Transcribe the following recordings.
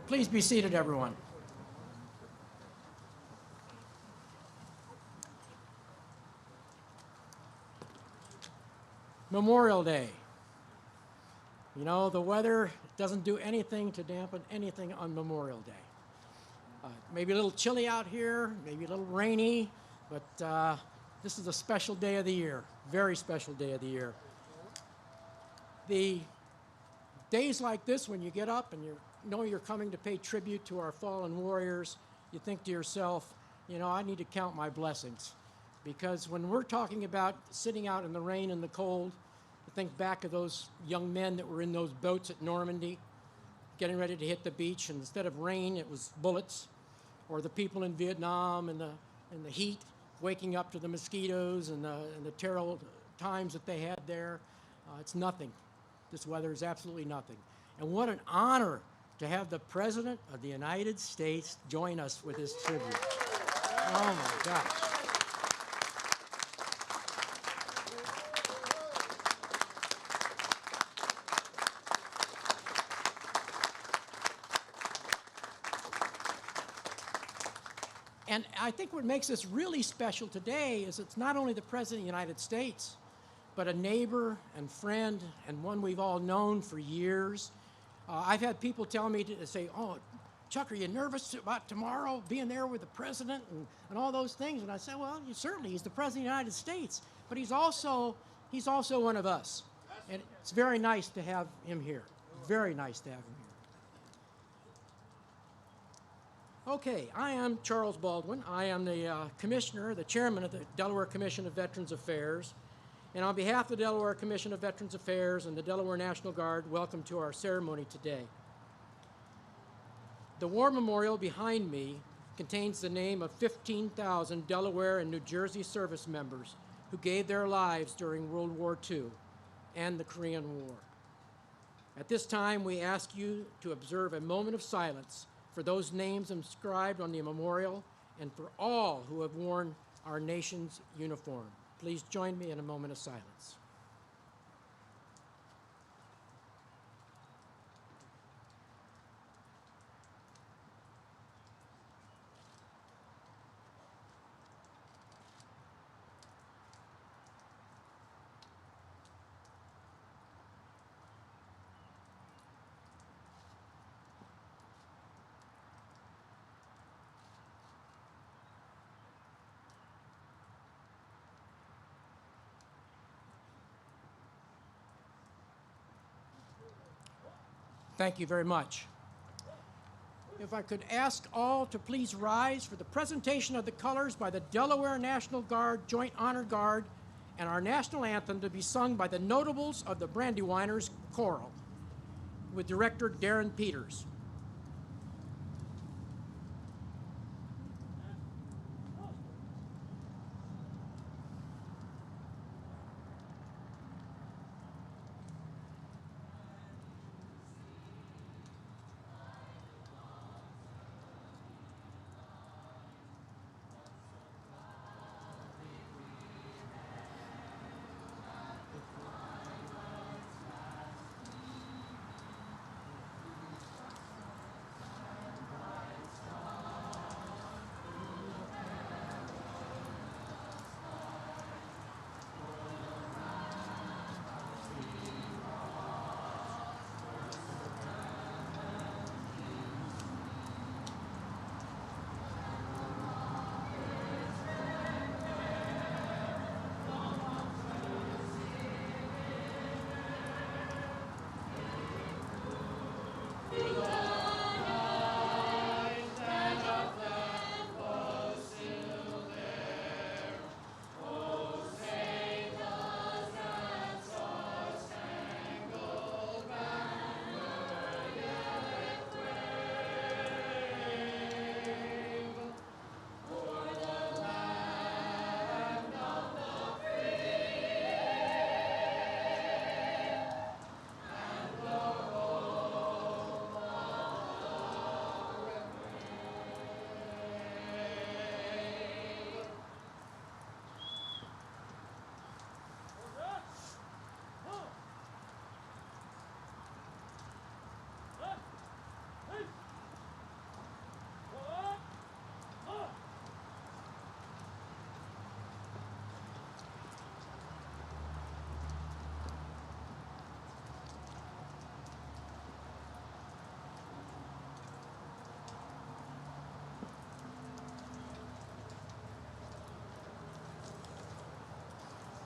Please be seated, everyone. Memorial Day. You know, the weather doesn't do anything to dampen anything on Memorial Day. Maybe a little chilly out here, maybe a little rainy, but this is a special day of the year, very special day of the year. The days like this, when you get up and you know you're coming to pay tribute to our fallen warriors, you think to yourself, you know, I need to count my blessings. Because when we're talking about sitting out in the rain and the cold, you think back of those young men that were in those boats at Normandy, getting ready to hit the beach, and instead of rain, it was bullets. Or the people in Vietnam and the heat, waking up to the mosquitoes and the terrible times that they had there. It's nothing. This weather is absolutely nothing. And what an honor to have the President of the United States join us with his tribute. Oh my gosh. And I think what makes this really special today is it's not only the President of the United States, but a neighbor and friend and one we've all known for years. I've had people tell me to say, oh, Chuck, are you nervous about tomorrow being there with the President and all those things? And I said, well, certainly, he's the President of the United States, but he's also one of us. And it's very nice to have him here. Very nice to have him here. Okay, I am Charles Baldwin. I am the commissioner, the chairman of the Delaware Commission of Veterans Affairs. And on behalf of the Delaware Commission of Veterans Affairs and the Delaware National Guard, welcome to our ceremony today. The War Memorial behind me contains the name of 15,000 Delaware and New Jersey service members who gave their lives during World War II and the Korean War. At this time, we ask you to observe a moment of silence for those names inscribed on the memorial and for all who have worn our nation's uniform. Please join me in a moment of silence. Thank you very much. If I could ask all to please rise for the presentation of the colors by the Delaware National Guard Joint Honor Guard and our national anthem to be sung by the notables of the Brandywiners Choral with director Darren Peters.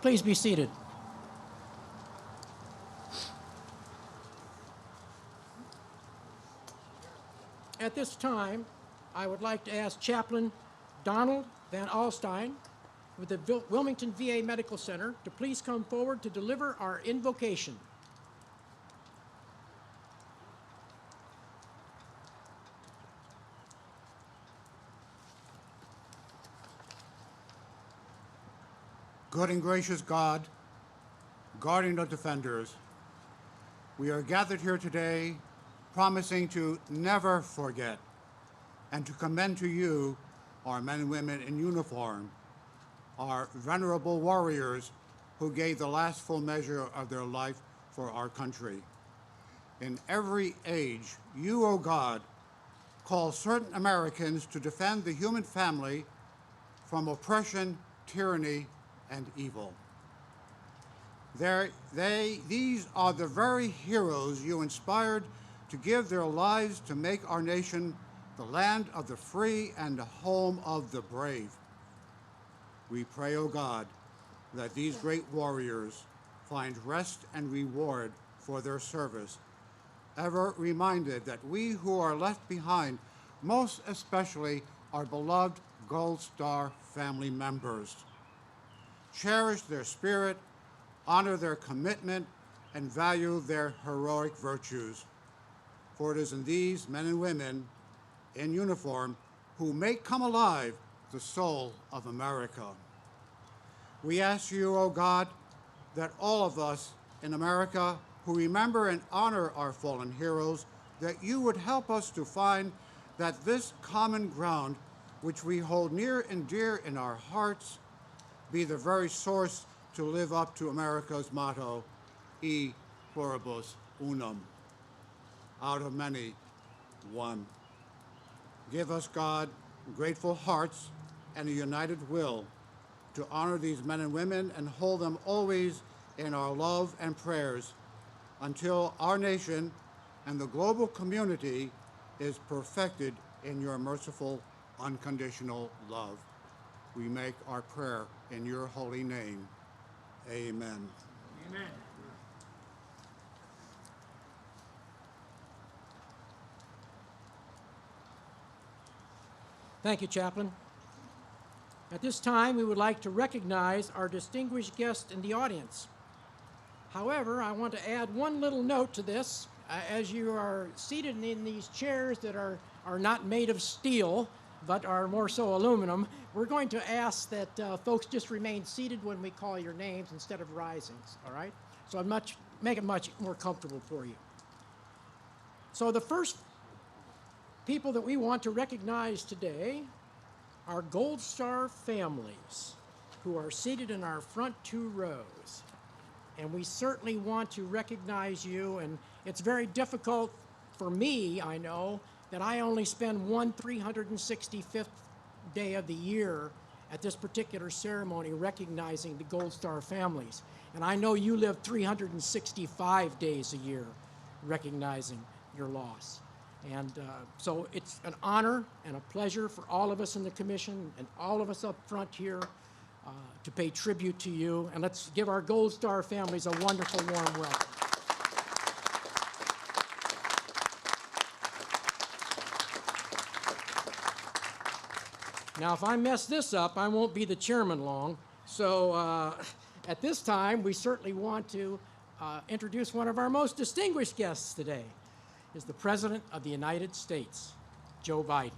Please be seated. At this time, I would like to ask Chaplain Donald Van Alstyne with the Wilmington VA Medical Center to please come forward to deliver our invocation. Good and gracious God, guardian of defenders, we are gathered here today promising to never forget and to commend to you our men and women in uniform, our venerable warriors who gave the last full measure of their life for our country. In every age, you, O God, call certain Americans to defend the human family from oppression, tyranny, and evil. These are the very heroes you inspired to give their lives to make our nation the land of the free and the home of the brave. We pray, O God, that these great warriors find rest and reward for their service, ever reminded that we who are left behind, most especially our beloved Gold Star family members, cherish their spirit, honor their commitment, and value their heroic virtues. For it is in these men and women in uniform who make come alive the soul of America. We ask you, O God, that all of us in America who remember and honor our fallen heroes, that you would help us to find that this common ground, which we hold near and dear in our hearts, be the very source to live up to America's motto, E pluribus unum, out of many, one. Give us, God, grateful hearts and a united will to honor these men and women and hold them always in our love and prayers until our nation and the global community is perfected in your merciful, unconditional love. We make our prayer in your holy name. Amen. Amen. Thank you, Chaplain. At this time, we would like to recognize our distinguished guest in the audience. However, I want to add one little note to this. As you are seated in these chairs that are not made of steel, but are more so aluminum, we're going to ask that folks just remain seated when we call your names instead of rising, all right? So make it much more comfortable for you. So the first people that we want to recognize today are Gold Star families who are seated in our front two rows. And we certainly want to recognize you, and it's very difficult for me, I know, that I only spend one 365th day of the year at this particular ceremony recognizing the Gold Star families. And I know you live 365 days a year recognizing your loss. And so it's an honor and a pleasure for all of us in the commission and all of us up front here to pay tribute to you. And let's give our Gold Star families a wonderful, warm welcome. Now, if I mess this up, I won't be the chairman long. So at this time, we certainly want to introduce one of our most distinguished guests today, is the President of the United States, Joe Biden.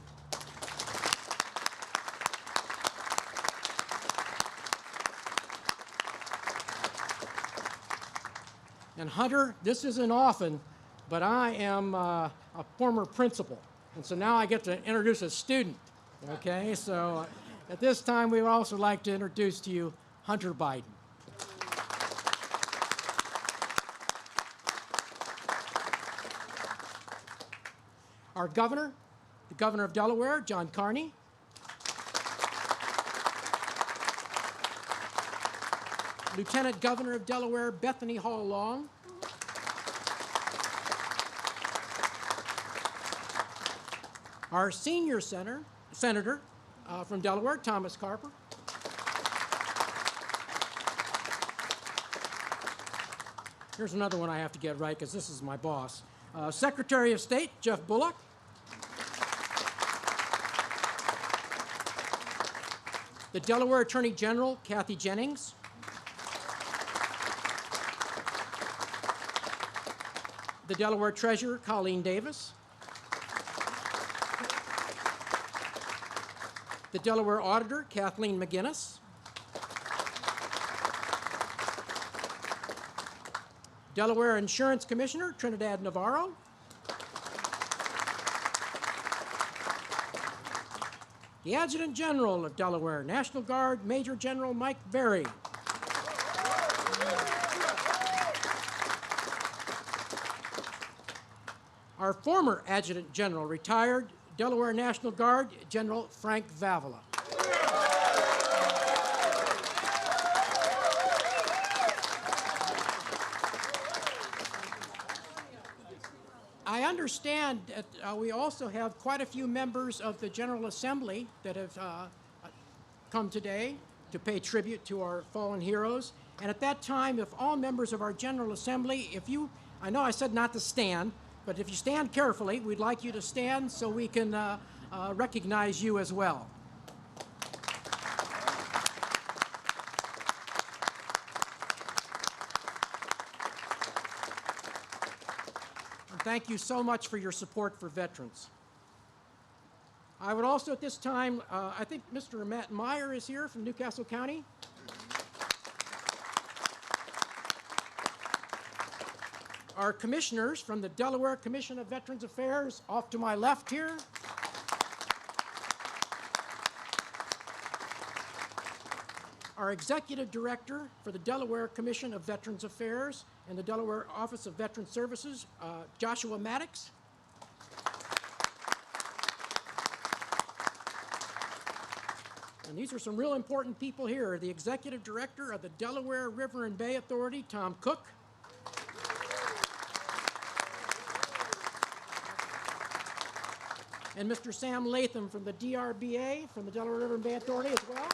And Hunter, this isn't often, but I am a former principal. And so now I get to introduce a student. Okay, so at this time, we would also like to introduce to you Hunter Biden. Our governor, the governor of Delaware, John Carney. Lieutenant Governor of Delaware, Bethany Hall Long. Our senior senator from Delaware, Thomas Carper. Here's another one I have to get right because this is my boss. Secretary of State, Jeff Bullock. The Delaware Attorney General, Kathy Jennings. The Delaware Treasurer, Colleen Davis. The Delaware Auditor, Kathleen McGinnis. Delaware Insurance Commissioner, Trinidad Navarro. The Adjutant General of Delaware, National Guard Major General Mike Berry. Our former Adjutant General, retired Delaware National Guard General Frank Vavala. I understand that we also have quite a few members of the General Assembly that have come today to pay tribute to our fallen heroes. And at that time, if all members of our General Assembly, I know I said not to stand, but if you stand carefully, we'd like you to stand so we can recognize you as well. And thank you so much for your support for veterans. I would also at this time, I think Mr. Matt Meyer is here from Newcastle County. Our commissioners from the Delaware Commission of Veterans Affairs, off to my left here. Our executive director for the Delaware Commission of Veterans Affairs and the Delaware Office of Veteran Services, Joshua Maddox. And these are some real important people here. The executive director of the Delaware River and Bay Authority, Tom Cook. And Mr. Sam Latham from the DRBA, from the Delaware River and Bay Authority as well.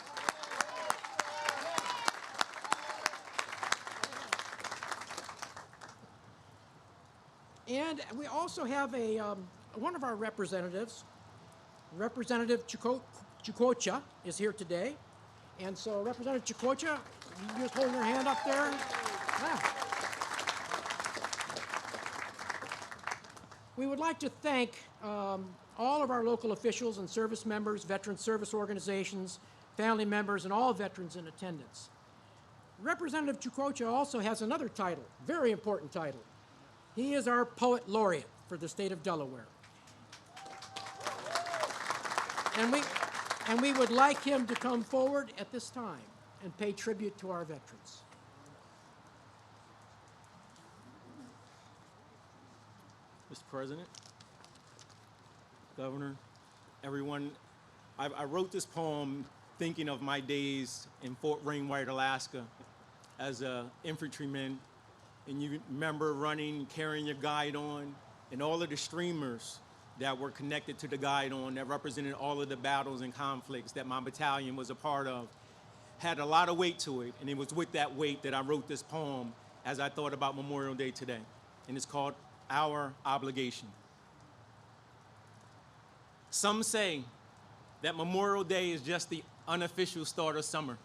And we also have one of our representatives, Representative Chukocha, is here today. And so Representative Chukocha, you just hold your hand up there. Yeah. We would like to thank all of our local officials and service members, veteran service organizations, family members, and all veterans in attendance. Representative Chukocha also has another title, very important title. He is our Poet Laureate for the state of Delaware. And we would like him to come forward at this time and pay tribute to our veterans. Mr. President, Governor, everyone, I wrote this poem thinking of my days in Fort Wainwright, Alaska as an infantryman. And you remember running, carrying your guide on, and all of the streamers that were connected to the guide on that represented all of the battles and conflicts that my battalion was a part of had a lot of weight to it. And it was with that weight that I wrote this poem as I thought about Memorial Day today. And it's called Our Obligation. Some say that Memorial Day is just the unofficial start of summer.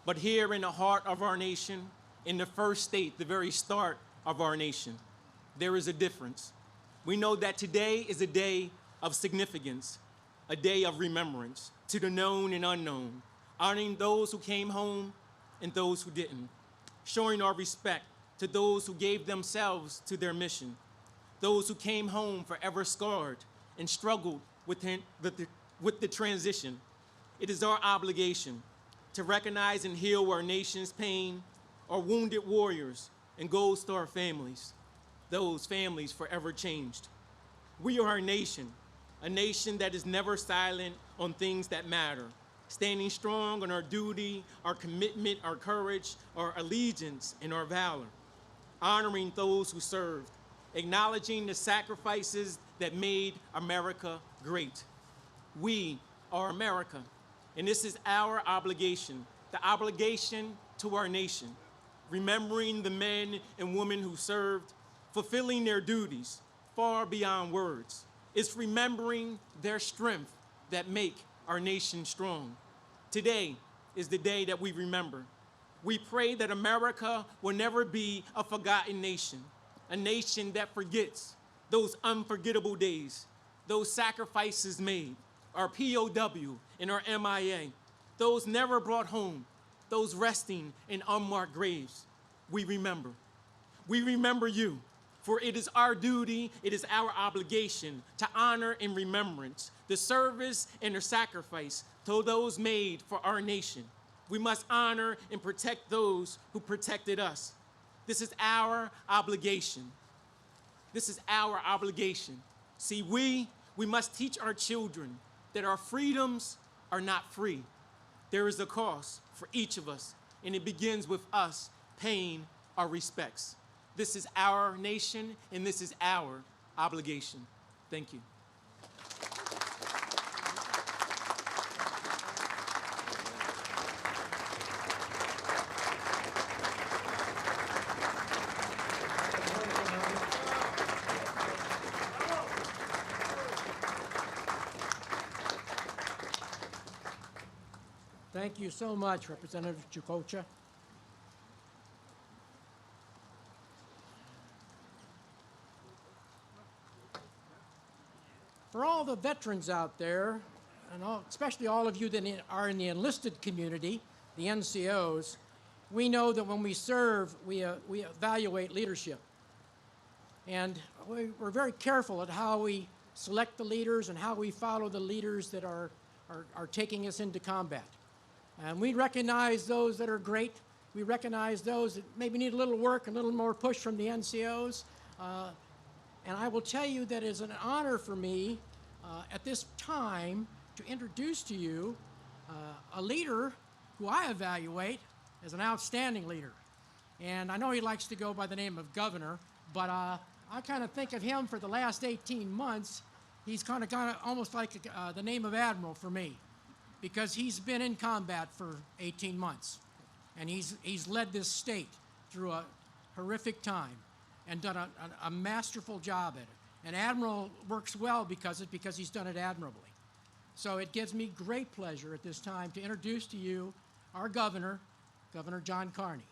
But here in the heart of our nation, in the first state, the very start of our nation, there is a difference. We know that today is a day of significance, a day of remembrance to the known and unknown, honoring those who came home and those who didn't, showing our respect to those who gave themselves to their mission, those who came home forever scarred and struggled with the transition. It is our obligation to recognize and heal our nation's pain, our wounded warriors, and goes to our families, those families forever changed. We are a nation that is never silent on things that matter, standing strong on our duty, our commitment, our courage, our allegiance, and our valor, honoring those who served, acknowledging the sacrifices that made America great. We are America, and this is our obligation, the obligation to our nation. remembering the men and women who served, fulfilling their duties far beyond words. It's remembering their strength that make our nation strong. Today is the day that we remember. We pray that America will never be a forgotten nation, a nation that forgets those unforgettable days, those sacrifices made, our POW and our MIA, those never brought home, those resting in unmarked graves. We remember. We remember you, for it is our duty, it is our obligation to honor in remembrance the service and the sacrifice to those made for our nation. We must honor and protect those who protected us. This is our obligation. This is our obligation. See, we must teach our children that our freedoms are not free. There is a cost for each of us, and it begins with us paying our respects. This is our nation, and this is our obligation. Thank you. Thank you so much, Representative Chukocha. For all the veterans out there, and especially all of you that are in the enlisted community, the NCOs, we know that when we serve, we evaluate leadership. And we're very careful at how we select the leaders and how we follow the leaders that are taking us into combat. And we recognize those that are great. We recognize those that maybe need a little work, a little more push from the NCOs. And I will tell you that it's an honor for me at this time to introduce to you a leader who I evaluate as an outstanding leader. And I know he likes to go by the name of Governor, but I kind of think of him for the last 18 months. He's kind of almost like the name of Admiral for me, because he's been in combat for 18 months. And he's led this state through a horrific time and done a masterful job at it. And Admiral works well because he's done it admirably. So it gives me great pleasure at this time to introduce to you our governor, Governor John Carney.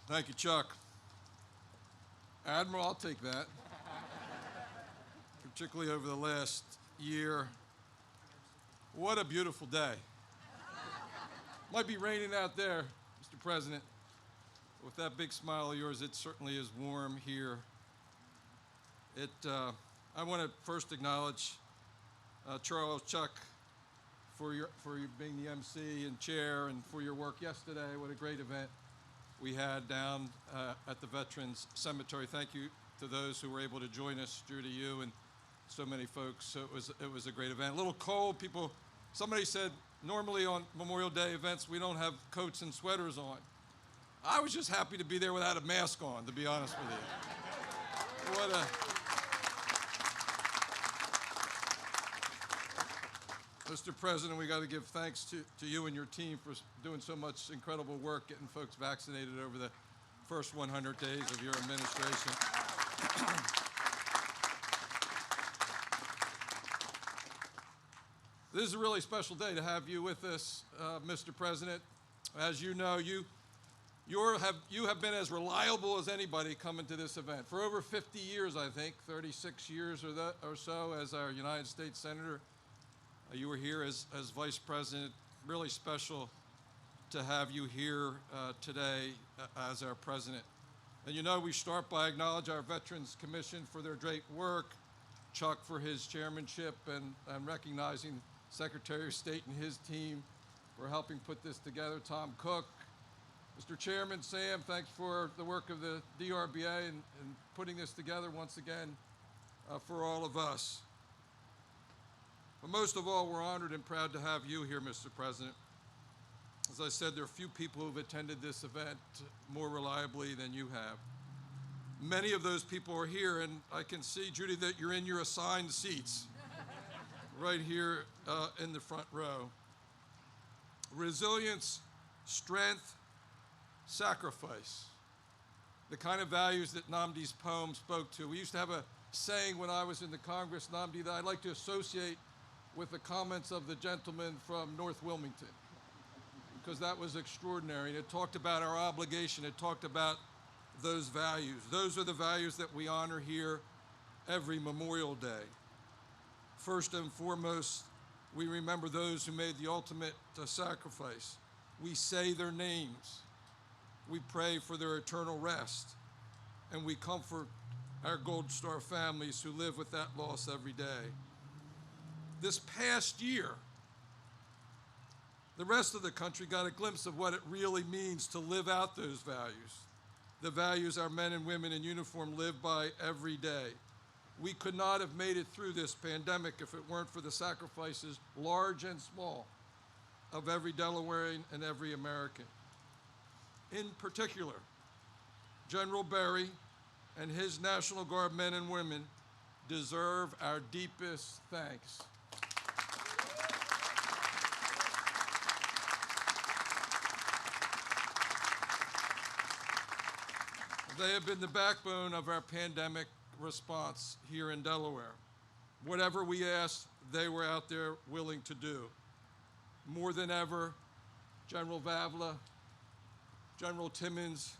Thank you, Chuck. Admiral, I'll take that. Particularly over the last year. What a beautiful day. Might be raining out there, Mr. President. With that big smile of yours, it certainly is warm here. I want to first acknowledge Charles, Chuck, for your being the MC and chair, and for your work yesterday. What a great event we had down at the Veterans Cemetery. Thank you to those who were able to join us, Drew, to you, and so many folks. So it was a great event. A little cold. Somebody said normally on Memorial Day events we don't have coats and sweaters on. I was just happy to be there without a mask on, to be honest with you. Mr. President, we got to give thanks to you and your team for doing so much incredible work getting folks vaccinated over the first 100 days of your administration. This is a really special day to have you with us, Mr. President. As you know, you have been as reliable as anybody coming to this event. For over 50 years, I think, 36 years or so as our United States Senator. You were here as Vice President. Really special to have you here today as our President. And you know, we start by acknowledging our Veterans Commission for their great work, Chuck for his chairmanship, and recognizing Secretary of State and his team for helping put this together, Tom Cook. Mr. Chairman, Sam, thanks for the work of the DRBA and putting this together once again for all of us. But most of all, we're honored and proud to have you here, Mr. President. As I said, there are few people who've attended this event more reliably than you have. Many of those people are here, and I can see, Judy, that you're in your assigned seats right here in the front row. Resilience, strength, sacrifice. The kind of values that Nnamdi's poem spoke to. We used to have a saying when I was in the Congress, Nnamdi, that I'd like to associate with the comments of the gentleman from North Wilmington, because that was extraordinary. And it talked about our obligation. It talked about those values. Those are the values that we honor here every Memorial Day. First and foremost, we remember those who made the ultimate sacrifice. We say their names. We pray for their eternal rest. And we comfort our Gold Star families who live with that loss every day. This past year, the rest of the country got a glimpse of what it really means to live out those values, the values our men and women in uniform live by every day. We could not have made it through this pandemic if it weren't for the sacrifices, large and small, of every Delawarean and every American. In particular, General Berry and his National Guard men and women deserve our deepest thanks. They have been the backbone of our pandemic response here in Delaware. Whatever we asked, they were out there willing to do. More than ever, General Vavla, General Timmons,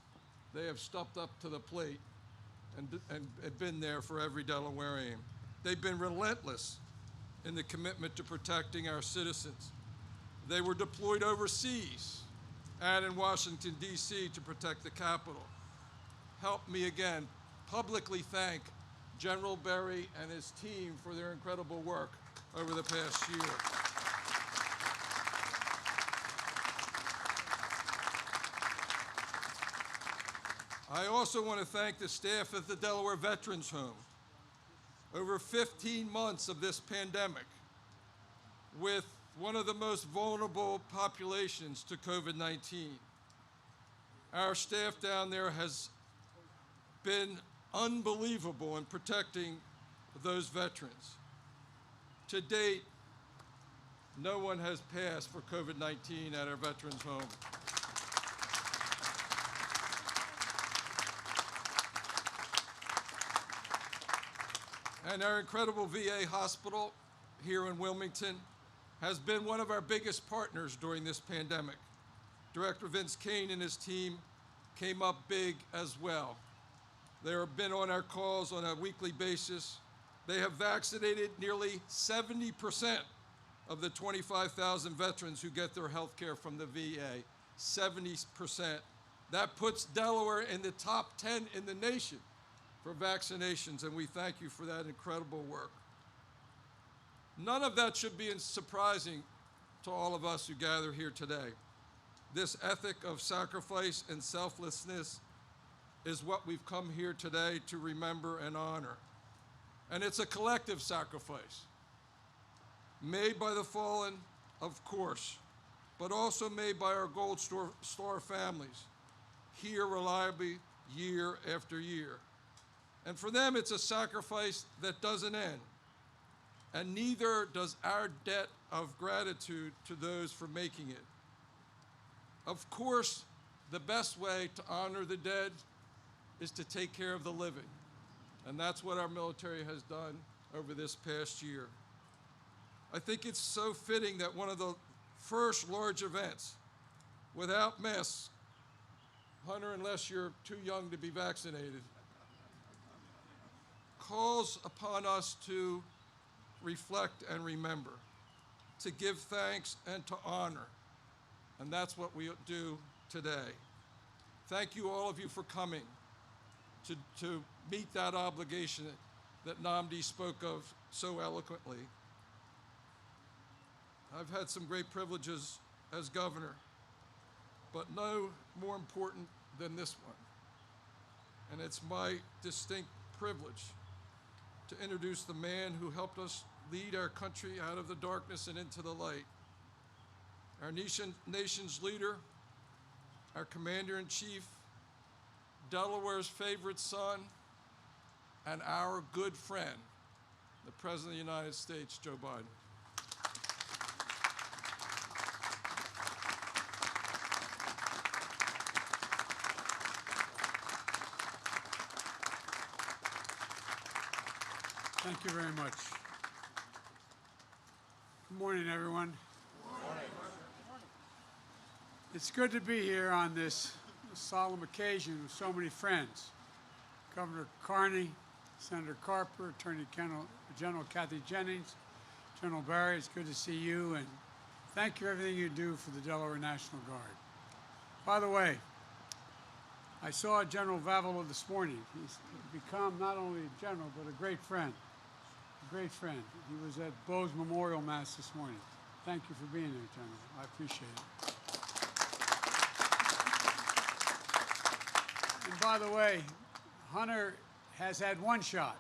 they have stepped up to the plate and been there for every Delawarean. They've been relentless in the commitment to protecting our citizens. They were deployed overseas and in Washington, D.C. to protect the Capitol. Help me again publicly thank General Berry and his team for their incredible work over the past year. I also want to thank the staff at the Delaware Veterans Home. Over 15 months of this pandemic, with one of the most vulnerable populations to COVID-19, our staff down there has been unbelievable in protecting those veterans. To date, no one has passed for COVID-19 at our Veterans Home. And our incredible VA hospital here in Wilmington has been one of our biggest partners during this pandemic. Director Vince Kane and his team came up big as well. They have been on our calls on a weekly basis. They have vaccinated nearly 70% of the 25,000 veterans who get their health care from the VA. 70%. That puts Delaware in the top 10 in the nation for vaccinations, and we thank you for that incredible work. None of that should be surprising to all of us who gather here today. This ethic of sacrifice and selflessness is what we've come here today to remember and honor. And it's a collective sacrifice, made by the fallen, of course, but also made by our Gold Star families, here reliably year after year. And for them, it's a sacrifice that doesn't end. And neither does our debt of gratitude to those for making it. Of course, the best way to honor the dead is to take care of the living. And that's what our military has done over this past year. I think it's so fitting that one of the first large events without masks, Hunter, unless you're too young to be vaccinated, calls upon us to reflect and remember, to give thanks and to honor. And that's what we do today. Thank you, all of you, for coming to meet that obligation that Nnamdi spoke of so eloquently. I've had some great privileges as governor, but no more important than this one. And it's my distinct privilege to introduce the man who helped us lead our country out of the darkness and into the light. Our nation's leader, our commander-in-chief, Delaware's favorite son, and our good friend, the President of the United States, Joe Biden. Thank you very much. Good morning, everyone. It's good to be here on this solemn occasion with so many friends. Governor Carney, Senator Carper, Attorney General Kathy Jennings, General Barry, it's good to see you, and thank you for everything you do for the Delaware National Guard. By the way, I saw General Vavilow this morning. He's become not only a general, but a great friend. A great friend. He was at Bo's Memorial Mass this morning. Thank you for being there, General. I appreciate it. And by the way, Hunter has had one shot,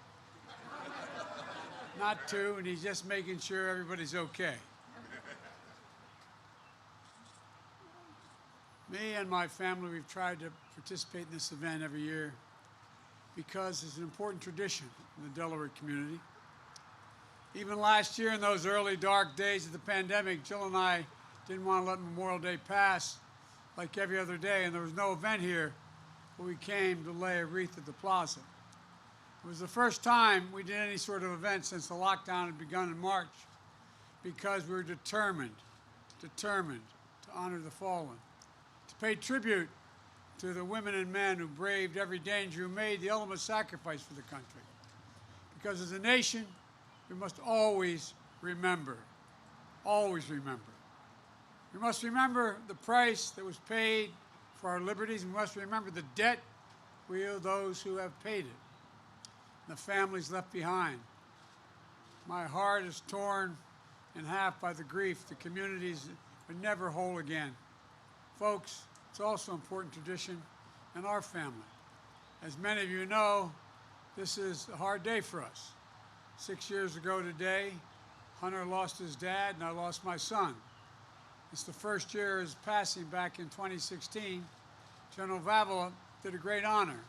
not two, and he's just making sure everybody's okay. Me and my family, we've tried to participate in this event every year because it's an important tradition in the Delaware community. Even last year, in those early dark days of the pandemic, Jill and I didn't want to let Memorial Day pass like every other day, and there was no event here, but we came to lay a wreath at the plaza. It was the first time we did any sort of event since the lockdown had begun in March, because we were determined to honor the fallen, to pay tribute to the women and men who braved every danger, who made the ultimate sacrifice for the country. Because as a nation, we must always remember, always remember. We must remember the price that was paid for our liberties, and we must remember the debt we owe those who have paid it, and the families left behind. My heart is torn in half by the grief. The communities are never whole again. Folks, it's also an important tradition in our family. As many of you know, this is a hard day for us. 6 years ago today, Hunter lost his dad and I lost my son. It's the first year of his passing back in 2016. General Vavilow did a great honor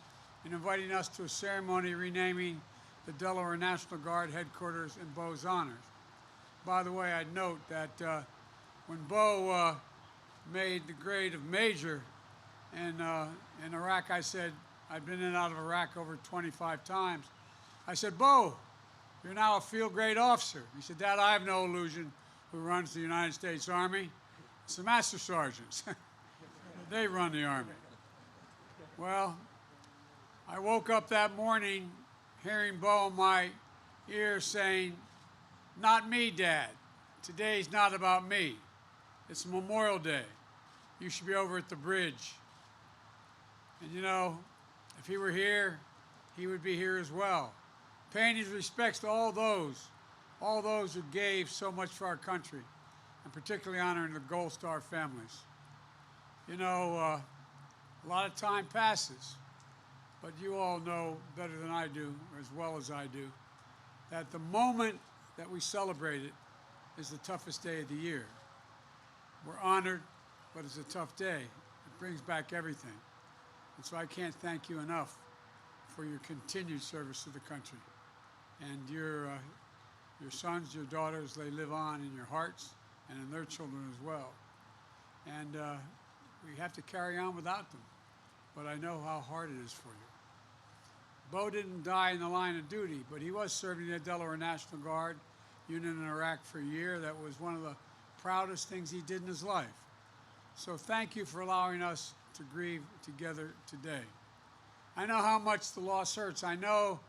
in inviting us to a ceremony renaming the Delaware National Guard headquarters in Bo's honors. By the way, I'd note that when Bo made the grade of major in Iraq, I said, I'd been in and out of Iraq over 25 times. I said, Bo, you're now a field grade officer. He said, Dad, I have no illusion who runs the United States Army. It's the master sergeants. They run the Army. Well, I woke up that morning hearing Bo in my ear saying, not me, Dad. Today's not about me. It's Memorial Day. You should be over at the bridge. And you know, if he were here, he would be here as well, paying his respects to all those who gave so much for our country, and particularly honoring the Gold Star families. You know, a lot of time passes, but you all know better than I do, or as well as I do, that the moment that we celebrate it is the toughest day of the year. We're honored, but it's a tough day. It brings back everything. And so I can't thank you enough for your continued service to the country. And your sons, your daughters, they live on in your hearts and in their children as well. And we have to carry on without them. But I know how hard it is for you. Bo didn't die in the line of duty, but he was serving in the Delaware National Guard unit in Iraq for a year. That was one of the proudest things he did in his life. So thank you for allowing us to grieve together today. I know how much the loss hurts. I know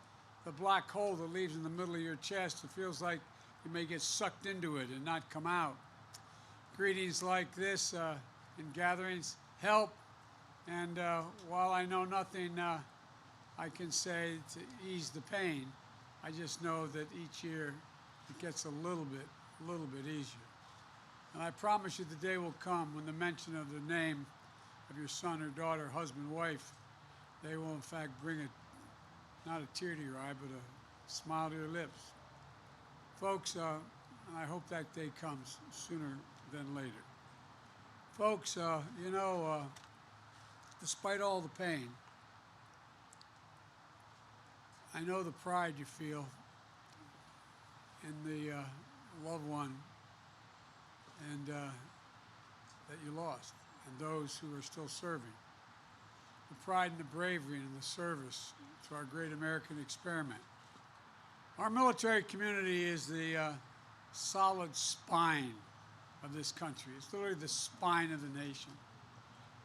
the black hole that leaves in the middle of your chest. It feels like you may get sucked into it and not come out. Greetings like this in gatherings help. And while I know nothing I can say to ease the pain, I just know that each year it gets a little bit easier. And I promise you the day will come when the mention of the name of your son or daughter, husband, wife, they will in fact bring not a tear to your eye, but a smile to your lips. Folks, and I hope that day comes sooner than later. Folks, you know, despite all the pain, I know the pride you feel in the loved one and that you lost, and those who are still serving. The pride and the bravery and the service to our great American experiment. Our military community is the solid spine of this country. It's literally the spine of the nation.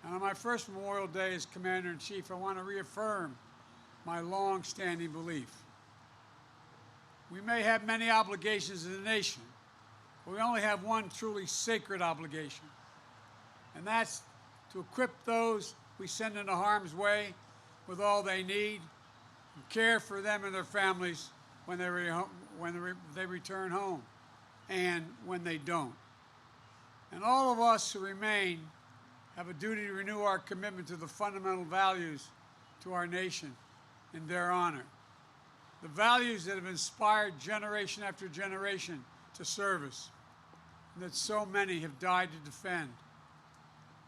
And on my first Memorial Day as Commander-in-Chief, I want to reaffirm my long-standing belief. We may have many obligations as a nation, but we only have one truly sacred obligation, and that's to equip those we send into harm's way with all they need and care for them and their families when they return home and when they don't. And all of us who remain have a duty to renew our commitment to the fundamental values to our nation in their honor. The values that have inspired generation after generation to service, and that so many have died to defend.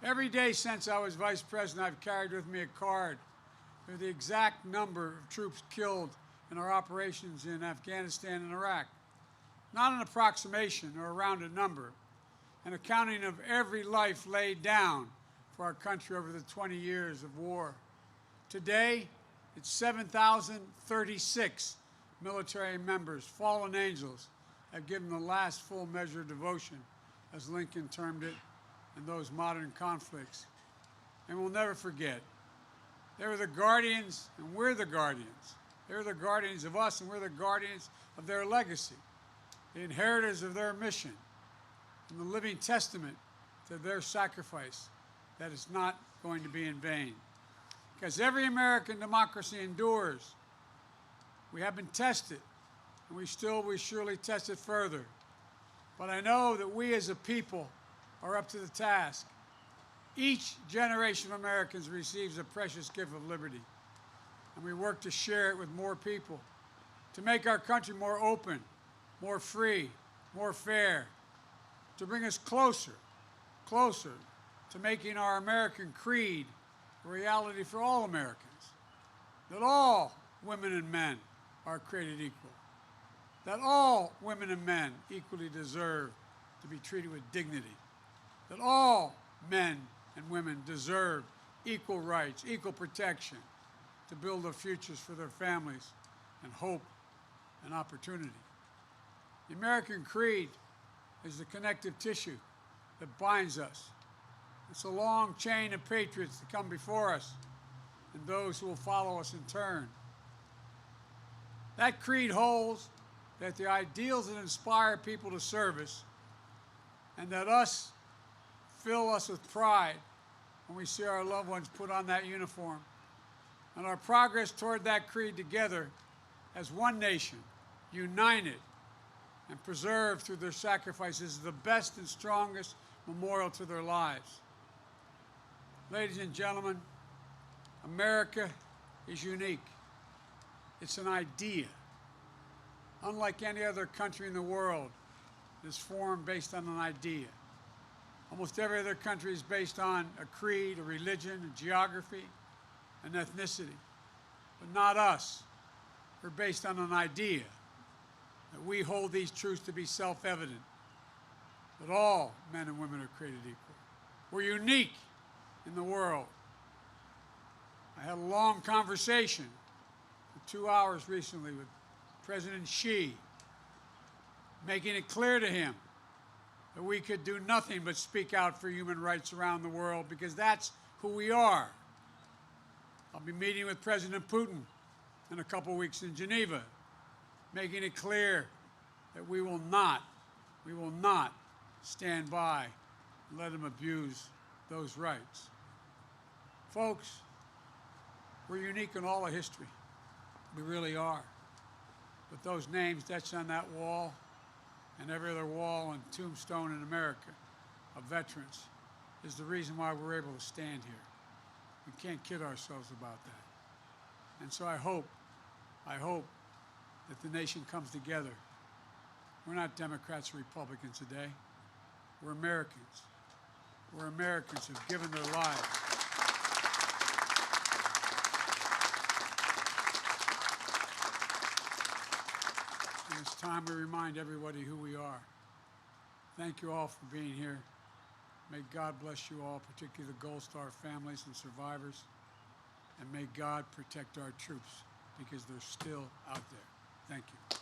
Every day since I was Vice President, I've carried with me a card with the exact number of troops killed in our operations in Afghanistan and Iraq. Not an approximation or a rounded number, an accounting of every life laid down for our country over the 20 years of war. Today, it's 7,036 military members, fallen angels, have given the last full measure of devotion, as Lincoln termed it, in those modern conflicts. And we'll never forget. They were the guardians, and we're the guardians. They're the guardians of us, and we're the guardians of their legacy, the inheritors of their mission, and the living testament to their sacrifice that is not going to be in vain. Because every American democracy endures. We have been tested, and we surely test it further. But I know that we as a people are up to the task. Each generation of Americans receives a precious gift of liberty, and we work to share it with more people, to make our country more open, more free, more fair, to bring us closer to making our American creed a reality for all Americans, that all women and men are created equal, that all women and men equally deserve to be treated with dignity, that all men and women deserve equal rights, equal protection to build their futures for their families and hope and opportunity. The American creed is the connective tissue that binds us. It's a long chain of patriots that come before us and those who will follow us in turn. That creed holds that the ideals that inspire people to service and that fill us with pride when we see our loved ones put on that uniform, and our progress toward that creed together as one nation, united and preserved through their sacrifices, is the best and strongest memorial to their lives. Ladies and gentlemen, America is unique. It's an idea. Unlike any other country in the world, it is formed based on an idea. Almost every other country is based on a creed, a religion, a geography, an ethnicity. But not us. We're based on an idea that we hold these truths to be self-evident, that all men and women are created equal. We're unique in the world. I had a long conversation for 2 hours recently with President Xi, making it clear to him that we could do nothing but speak out for human rights around the world because that's who we are. I'll be meeting with President Putin in a couple weeks in Geneva, making it clear that we will not stand by and let him abuse those rights. Folks, we're unique in all of history. We really are. But those names etched on that wall and every other wall and tombstone in America of veterans is the reason why we're able to stand here. We can't kid ourselves about that. And so I hope that the nation comes together. We're not Democrats or Republicans today. We're Americans. We're Americans who've given their lives. And it's time we remind everybody who we are. Thank you all for being here. May God bless you all, particularly the Gold Star families and survivors. And may God protect our troops because they're still out there. Thank you.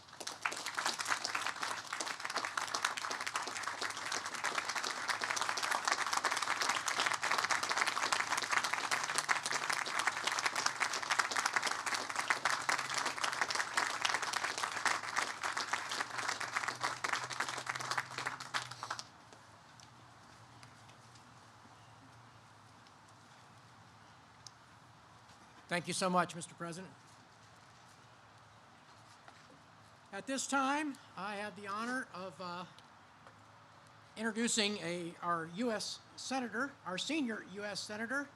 Thank you so much, Mr. President. At this time, I have the honor of introducing our U.S. Senator, our senior U.S. Senator,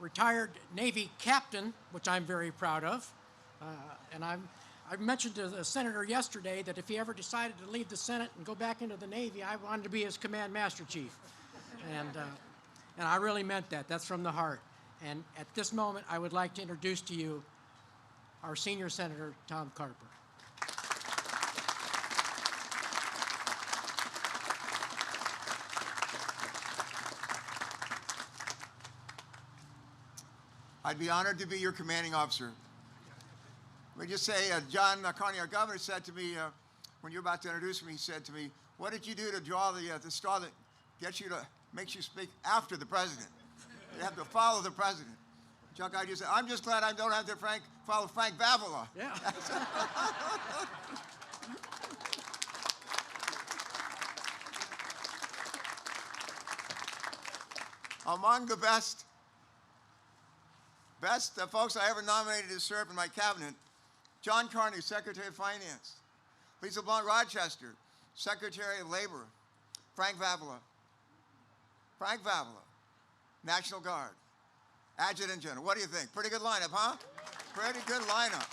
retired Navy captain, which I'm very proud of. And I mentioned to the Senator yesterday that if he ever decided to leave the Senate and go back into the Navy, I wanted to be his Command Master Chief. And I really meant that. That's from the heart. And at this moment, I would like to introduce to you our senior Senator, Tom Carper. I'd be honored to be your commanding officer. Let me just say, John Carney, our governor, said to me, when you were about to introduce me, he said to me, what did you do to draw the straw that makes you speak after the president? You have to follow the president. Chuck, I just said, I'm just glad I don't have to follow Frank Vavala. Yeah. Among the best folks I ever nominated to serve in my cabinet, John Carney, Secretary of Finance. Lisa Blunt Rochester, Secretary of Labor. Frank Vavala, National Guard, Adjutant General. What do you think? Pretty good lineup, huh? Pretty good lineup.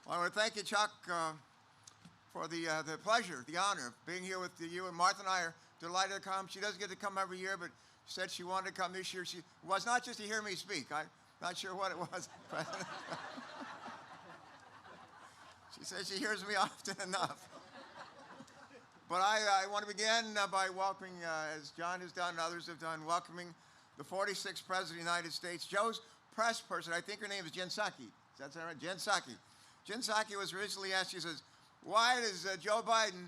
Well, I want to thank you, Chuck, for the pleasure, the honor of being here with you. And Martha and I are delighted to come. She doesn't get to come every year, but said she wanted to come this year. She was not just to hear me speak. I'm not sure what it was, President. She says she hears me often enough. But I want to begin by welcoming, as John has done and others have done, welcoming the 46th President of the United States, Joe's press person. I think her name is Jen Psaki. Is that right? Jen Psaki. Jen Psaki was recently asked, she says, why does Joe Biden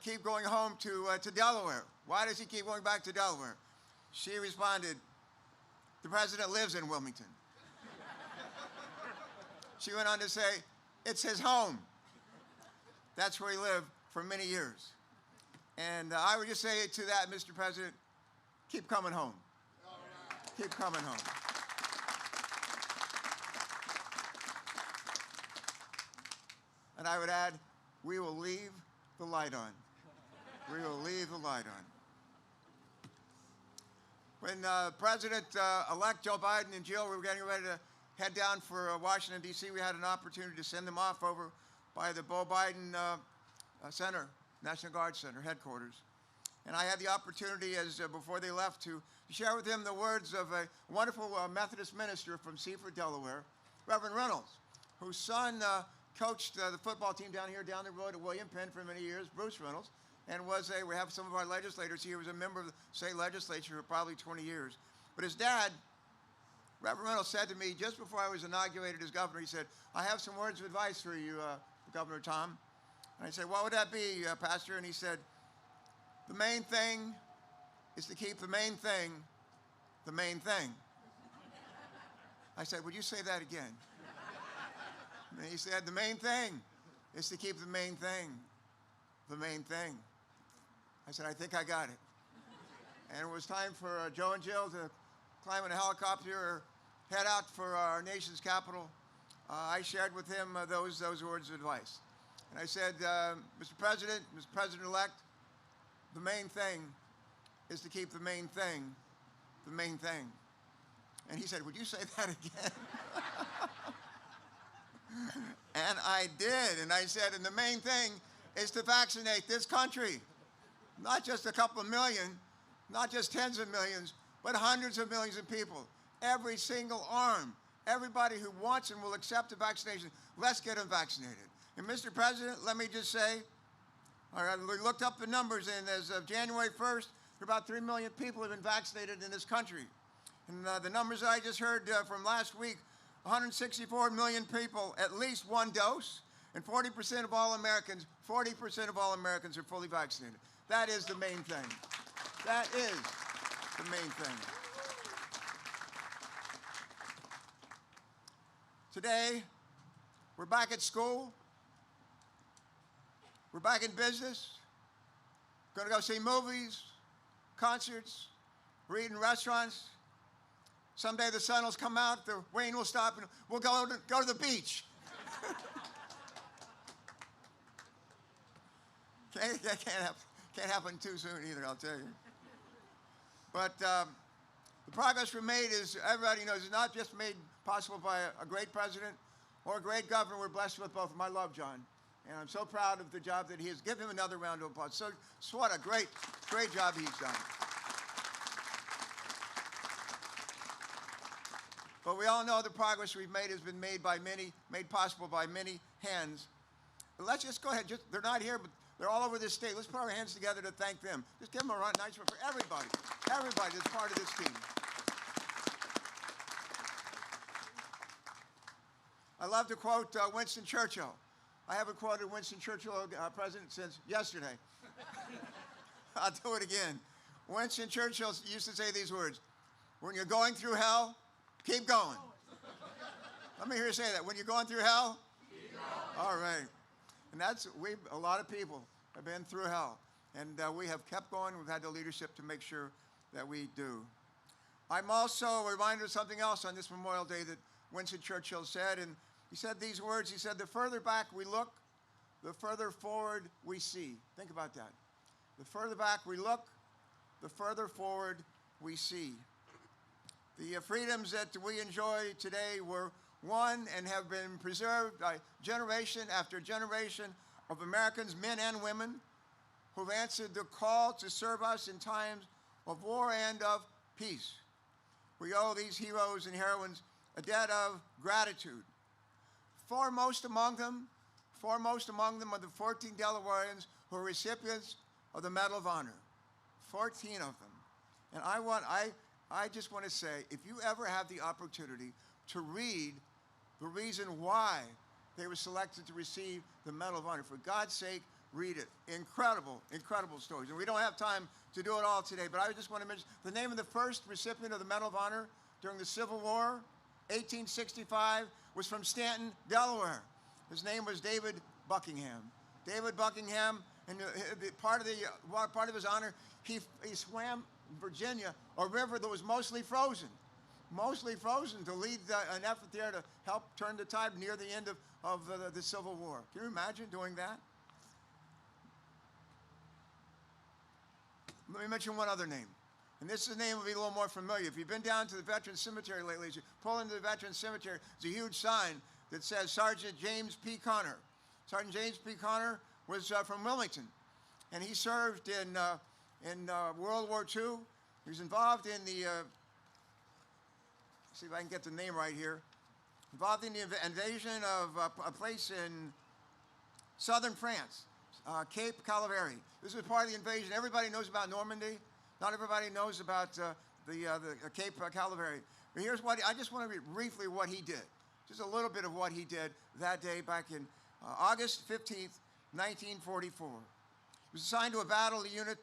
keep going home to Delaware? Why does he keep going back to Delaware? She responded, the president lives in Wilmington. She went on to say, it's his home. That's where he lived for many years. And I would just say to that, Mr. President, keep coming home. Keep coming home. And I would add, we will leave the light on. We will leave the light on. When President-elect Joe Biden and Jill were getting ready to head down for Washington, D.C., we had an opportunity to send them off over by the Beau Biden Center, National Guard Center, headquarters. And I had the opportunity, before they left, to share with them the words of a wonderful Methodist minister from Seaford, Delaware, Reverend Reynolds, whose son coached the football team down here, down the road at William Penn for many years, Bruce Reynolds, and we have some of our legislators here, was a member of the state legislature for probably 20 years. But his dad, Reverend Reynolds, said to me just before I was inaugurated as governor, he said, I have some words of advice for you, Governor Tom. And I said, what would that be, Pastor? And he said, the main thing is to keep the main thing the main thing. I said, would you say that again? And he said, the main thing is to keep the main thing the main thing. I said, I think I got it. And it was time for Joe and Jill to climb in a helicopter or head out for our nation's capital. I shared with him those words of advice. And I said, Mr. President, Mr. President-elect, the main thing is to keep the main thing the main thing. And he said, would you say that again? And I did. And I said, and the main thing is to vaccinate this country. Not just a couple of million, not just tens of millions, but hundreds of millions of people. Every single arm, Everybody who wants and will accept the vaccination, let's get them vaccinated. And Mr. President, let me just say, all right, we looked up the numbers, and as of January 1st, about 3 million people have been vaccinated in this country. And the numbers I just heard from last week, 164 million people, at least one dose, and 40% of all Americans, 40% of all Americans are fully vaccinated. That is the main thing. That is the main thing. Today, we're back at school. We're back in business. Going to go see movies, concerts, we're eating restaurants. Someday the sun will come out, the rain will stop, and we'll go to the beach. That can't happen too soon either, I'll tell you. But the progress we made, is everybody knows, is not just made possible by a great president or a great governor. We're blessed with both of them. I love John, and I'm so proud of the job that he has. Give him another round of applause. So what a great job he's done. But we all know the progress we've made has been made possible by many hands. But let's just go ahead. They're not here, but they're all over this state. Let's put our hands together to thank them. Just give them a nice round for everybody that's part of this team. I love to quote Winston Churchill. I haven't quoted Winston Churchill, president, since yesterday. I'll do it again. Winston Churchill used to say these words: when you're going through hell, keep going. Let me hear you say that. When you're going through hell, keep going. All right. And a lot of people have been through hell. And we have kept going. We've had the leadership to make sure that we do. I'm also reminded of something else on this Memorial Day that Winston Churchill said. And he said these words. He said, the further back we look, the further forward we see. Think about that. The further back we look, the further forward we see. The freedoms that we enjoy today were won and have been preserved by generation after generation of Americans, men and women, who've answered the call to serve us in times of war and of peace. We owe these heroes and heroines a debt of gratitude. Foremost among them are the 14 Delawareans who are recipients of the Medal of Honor. 14 of them. And I just want to say, if you ever have the opportunity to read the reason why they were selected to receive the Medal of Honor, for God's sake, read it. Incredible, incredible stories. And we don't have time to do it all today, but I just want to mention the name of the first recipient of the Medal of Honor during the Civil War, 1865, was from Stanton, Delaware. His name was David Buckingham. David Buckingham, and part of his honor, he swam Virginia, a river that was mostly frozen to lead an effort there to help turn the tide near the end of the Civil War. Can you imagine doing that? Let me mention one other name. And this name will be a little more familiar. If you've been down to the Veterans Cemetery lately, as you pull into the Veterans Cemetery, there's a huge sign that says Sergeant James P. Connor. Sergeant James P. Connor was from Wilmington, and he served in World War II. He was involved in the, see if I can get the name right here, involved in the invasion of a place in southern France, Cape Calavera. This was part of the invasion. Everybody knows about Normandy. Not everybody knows about the Cape Calavera. But here's what I just want to read briefly what he did. Just a little bit of what he did that day back in August 15th, 1944. He was assigned to a battle unit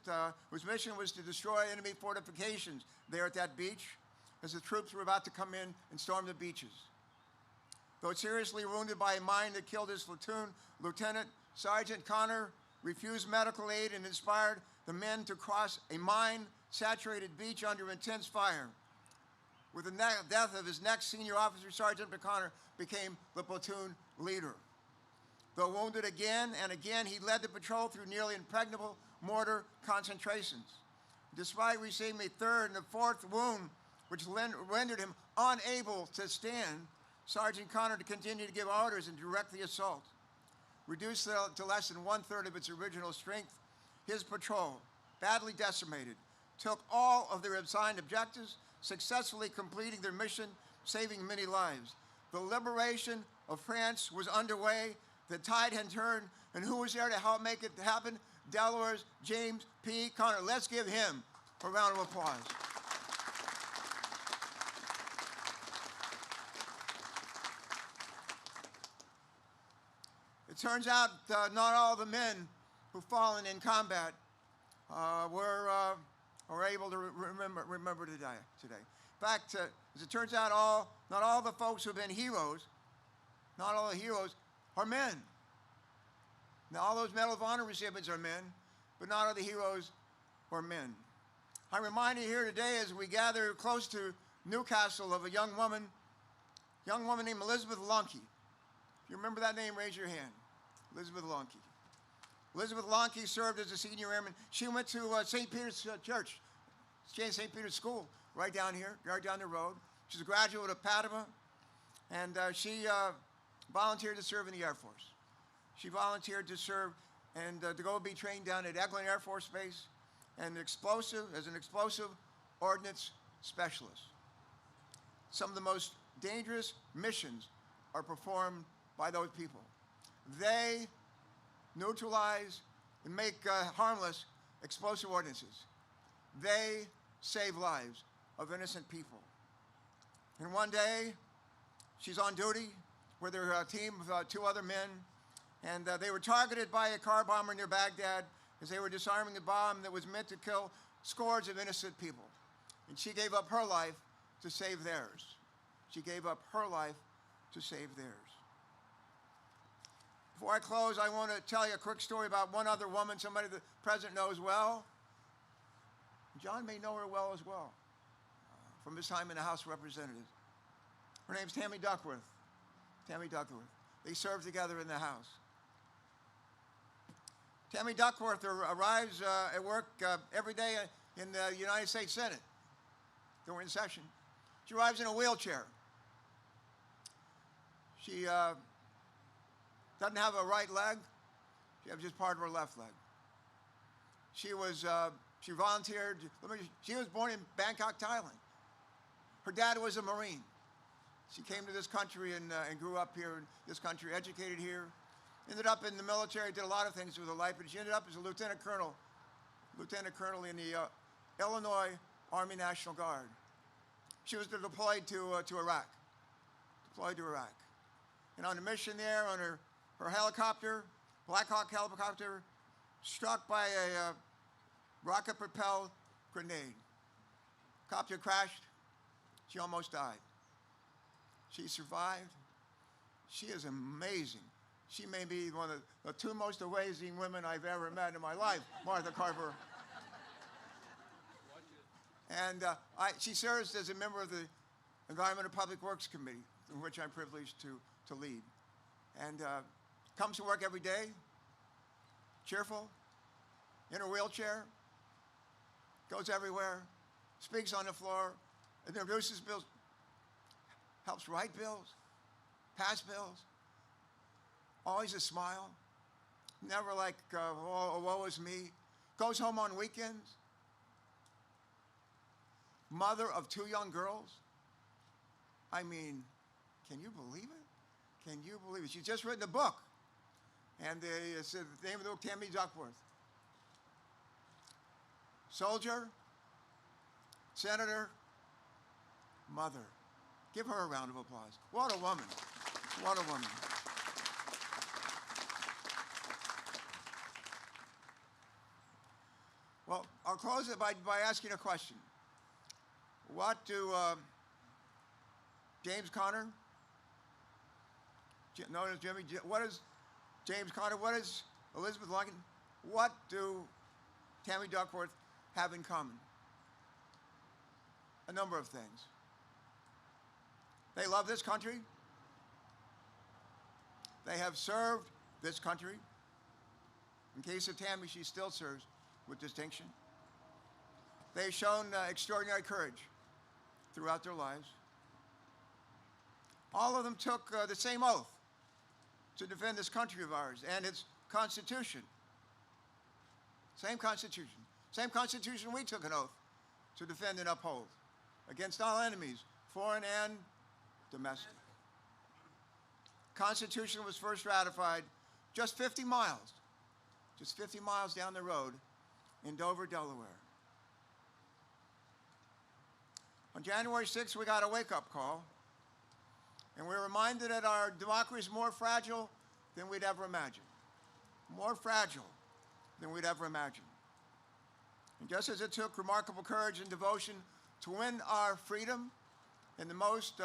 whose mission was to destroy enemy fortifications there at that beach as the troops were about to come in and storm the beaches. Though seriously wounded by a mine that killed his platoon, Lieutenant Sergeant Connor refused medical aid and inspired the men to cross a mine-saturated beach under intense fire. With the death of his next senior officer, Sergeant Connor became the platoon leader. Though wounded again and again, he led the patrol through nearly impregnable mortar concentrations. Despite receiving a third and a fourth wound, which rendered him unable to stand, Sergeant Connor to continue to give orders and direct the assault. Reduced to less than one-third of its original strength, his patrol, badly decimated, took all of their assigned objectives, successfully completing their mission saving many lives. The liberation of France was underway. The tide had turned, and who was there to help make it happen? Delaware's James P. Conner. Let's give him a round of applause. It turns out not all the men who've fallen in combat were able to remember today. In fact, as it turns out, not all the folks who've been heroes, not all the heroes are men. Now, all those Medal of Honor recipients are men, but not all the heroes are men. I'm reminded here today as we gather close to Newcastle of a young woman named Elizabeth Lonke. If you remember that name, raise your hand. Elizabeth Lonke. Elizabeth Lonke served as a senior airman. She went to St. Peter's Church, St. Peter's School, right down here, right down the road. She's a graduate of Padua, and she volunteered to serve in the Air Force. She volunteered to serve and to go be trained down at Eglin Air Force Base as an explosive ordnance specialist. Some of the most dangerous missions are performed by those people. They neutralize and make harmless explosive ordinances. They save lives of innocent people. And one day, she's on duty with her team of 2 other men, and they were targeted by a car bomber near Baghdad as they were disarming a bomb that was meant to kill scores of innocent people. And she gave up her life to save theirs. She gave up her life to save theirs. Before I close, I want to tell you a quick story about one other woman, somebody the President knows well. John may know her well as well, from his time in the House of Representatives. Her name's Tammy Duckworth. Tammy Duckworth. They served together in the House. Tammy Duckworth arrives at work every day in the United States Senate during session. She arrives in a wheelchair. She doesn't have a right leg. She has just part of her left leg. She volunteered. She was born in Bangkok, Thailand. Her dad was a Marine. She came to this country and grew up here in this country, educated here, ended up in the military, did a lot of things with her life, but she ended up as a lieutenant colonel in the Illinois Army National Guard. She was deployed to Iraq, And on a mission there, on her helicopter, Black Hawk helicopter, struck by a rocket-propelled grenade. Copter crashed. She almost died. She survived. She is amazing. She may be one of the 2 most amazing women I've ever met in my life, Martha Carver. And she serves as a member of the Environment and Public Works Committee, in which I'm privileged to lead. And comes to work every day, cheerful, in her wheelchair, goes everywhere, speaks on the floor, introduces bills, helps write bills, pass bills, always a smile, never like, woe is me, goes home on weekends, mother of 2 young girls. I mean, can you believe it? Can you believe it? She's just written a book, and the name of the book, Tammy Duckworth. Soldier, senator, mother. Give her a round of applause. What a woman. What a woman. Well, I'll close it by asking a question. What do James Conner, known as Jimmy, what is James Conner, what is Elizabeth Lonke, what do Tammy Duckworth have in common? A number of things. They love this country. They have served this country. In case of Tammy, she still serves with distinction. They've shown extraordinary courage throughout their lives. All of them took the same oath to defend this country of ours and its Constitution. Same Constitution. Same Constitution we took an oath to defend and uphold against all enemies, foreign and domestic. Constitution was first ratified just 50 miles down the road in Dover, Delaware. On January 6th, we got a wake-up call, and we were reminded that our democracy is more fragile than we'd ever imagined. More fragile than we'd ever imagined. And just as it took remarkable courage and devotion to win our freedom in the most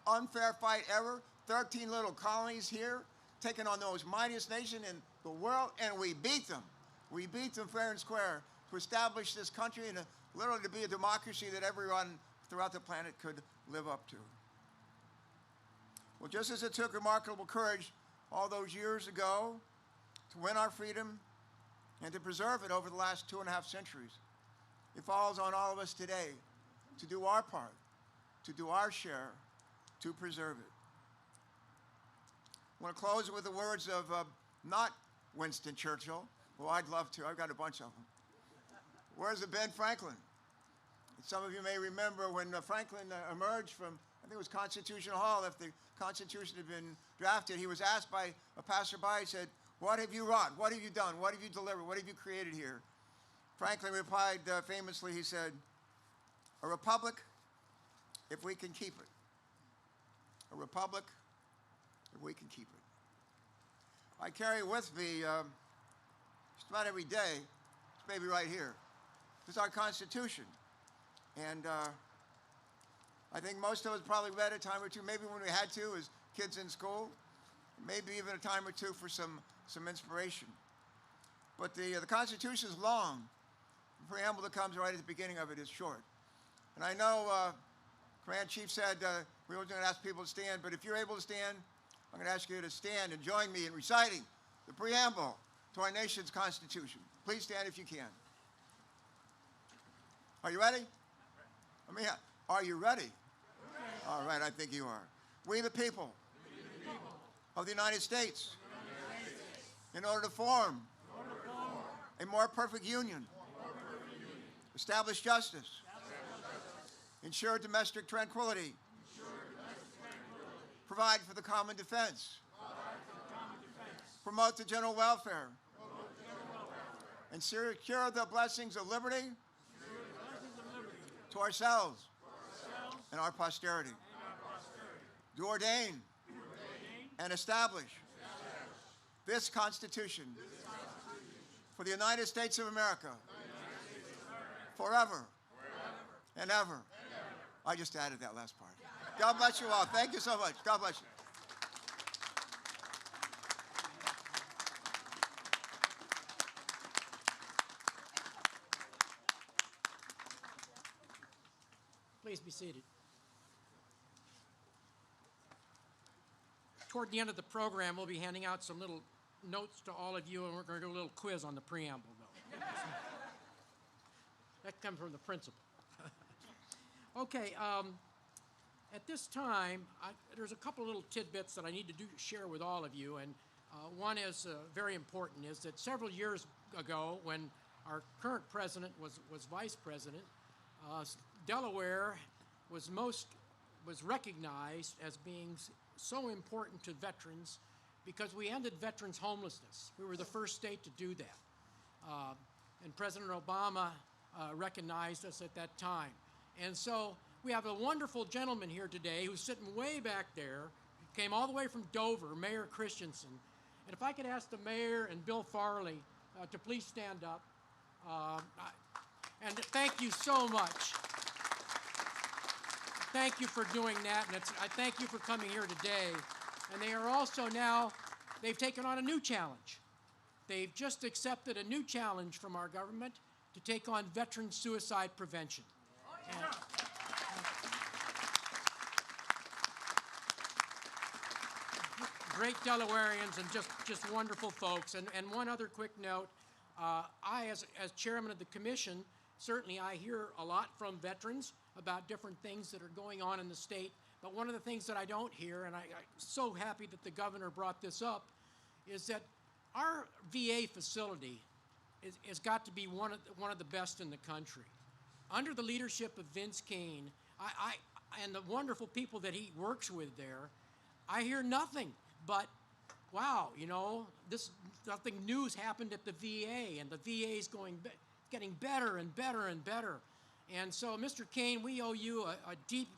unfair fight ever, 13 little colonies here, taking on the most mightiest nation in the world, and we beat them. We beat them fair and square to establish this country and literally to be a democracy that everyone throughout the planet could live up to. Well, just as it took remarkable courage all those years ago to win our freedom and to preserve it over the last 2.5 centuries, it falls on all of us today to do our part, to do our share, to preserve it. I want to close with the words of not Winston Churchill, well, I'd love to. I've got a bunch of them. Words of Ben Franklin. Some of you may remember when Franklin emerged from, I think it was Constitution Hall, after the Constitution had been drafted, he was asked by a passerby, he said, "What have you wrought? What have you done? What have you delivered? What have you created here?" Franklin replied famously, he said, "A republic, if we can keep it. A republic, if we can keep it." I carry with me, just about every day, this baby right here. This is our Constitution. And I think most of us probably read a time or two, maybe when we had to as kids in school, maybe even a time or two for some inspiration. But the Constitution is long. The preamble that comes right at the beginning of it is short. And I know Command Chief said we were going to ask people to stand, but if you're able to stand, I'm going to ask you to stand and join me in reciting the preamble to our nation's Constitution. Please stand if you can. Are you ready? Are you ready? All right, I think you are. We the people of the United States, in order to form a more perfect union, establish justice, ensure domestic tranquility, provide for the common defense, promote the general welfare, and secure the blessings of liberty to ourselves and our posterity. Do ordain and establish this Constitution for the United States of America forever and ever. I just added that last part. God bless you all. Thank you so much. God bless you. Please be seated. Toward the end of the program, we'll be handing out some little notes to all of you, and we're going to do a little quiz on the preamble, though. That comes from the principal. Okay, at this time, there's a couple little tidbits that I need to share with all of you, and one is very important, is that several years ago, when our current president was vice president, Delaware was recognized as being so important to veterans because we ended veterans' homelessness. We were the first state to do that. And President Obama recognized us at that time. And so we have a wonderful gentleman here today who's sitting way back there. He came all the way from Dover, Mayor Christensen. And if I could ask the mayor and Bill Farley to please stand up. And thank you so much. Thank you for doing that, and I thank you for coming here today. And they are also now, they've taken on a new challenge. They've just accepted a new challenge from our government to take on veteran suicide prevention. Great Delawareans and just wonderful folks. And one other quick note, I, as chairman of the commission, certainly I hear a lot from veterans about different things that are going on in the state, but one of the things that I don't hear, and I'm so happy that the governor brought this up, is that our VA facility has got to be one of the best in the country. Under the leadership of Vince Kane, and the wonderful people that he works with there, I hear nothing but, wow, you know, nothing new's happened at the VA, and the VA is getting better and better and better. And so, Mr. Kane, we owe you a deep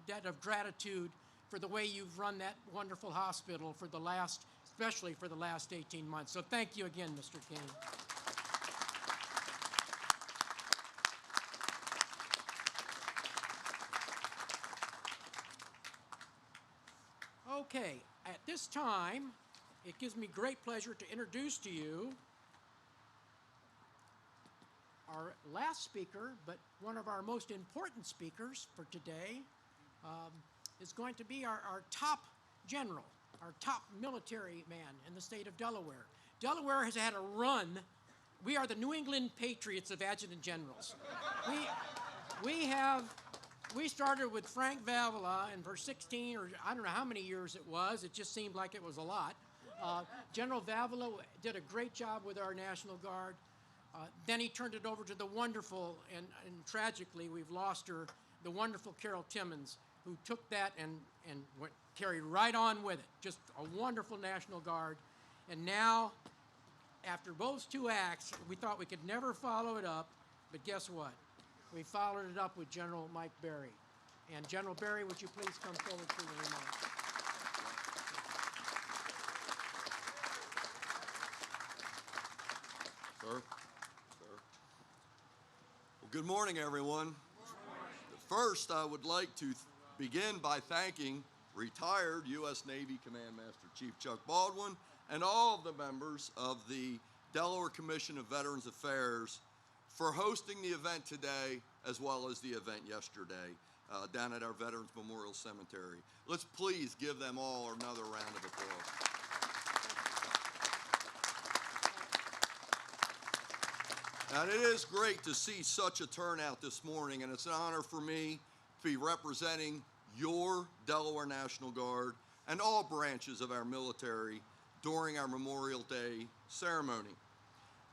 debt of gratitude for the way you've run that wonderful hospital especially for the last 18 months. So thank you again, Mr. Kane. Okay, at this time, it gives me great pleasure to introduce to you our last speaker, but one of our most important speakers for today, is going to be our top general, our top military man in the state of Delaware. Delaware has had a run. We are the New England Patriots of adjutant generals. We started with Frank Vavala, and for 16, or I don't know how many years it was, it just seemed like it was a lot. General Vavala did a great job with our National Guard. Then he turned it over to the wonderful, and tragically we've lost her, the wonderful Carol Timmons, who took that and carried right on with it. Just a wonderful National Guard. And now, after those two acts, we thought we could never follow it up, but guess what? We followed it up with General Mike Berry. And General Berry, would you please come forward for your remarks? Sir? Well, good morning, everyone. First, I would like to begin by thanking retired U.S. Navy Command Master Chief Chuck Baldwin and all of the members of the Delaware Commission of Veterans Affairs for hosting the event today as well as the event yesterday down at our Veterans Memorial Cemetery. Let's please give them all another round of applause. And it is great to see such a turnout this morning, and it's an honor for me to be representing your Delaware National Guard and all branches of our military during our Memorial Day ceremony.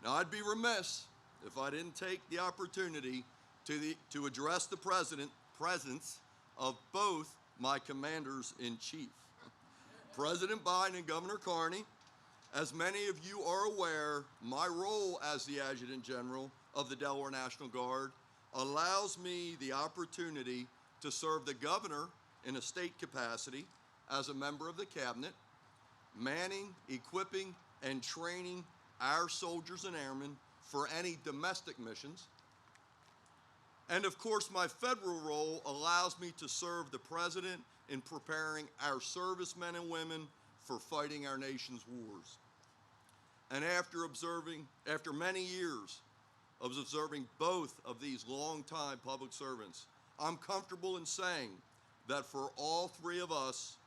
Now, I'd be remiss if I didn't take the opportunity to address the presence of both my commanders-in-chief, President Biden and Governor Carney. As many of you are aware, my role as the Adjutant General of the Delaware National Guard allows me the opportunity to serve the governor in a state capacity as a member of the cabinet, manning, equipping, and training our soldiers and airmen for any domestic missions. And of course, my federal role allows me to serve the president in preparing our servicemen and women for fighting our nation's wars. And after many years of observing both of these longtime public servants, I'm comfortable in saying that for all three of us,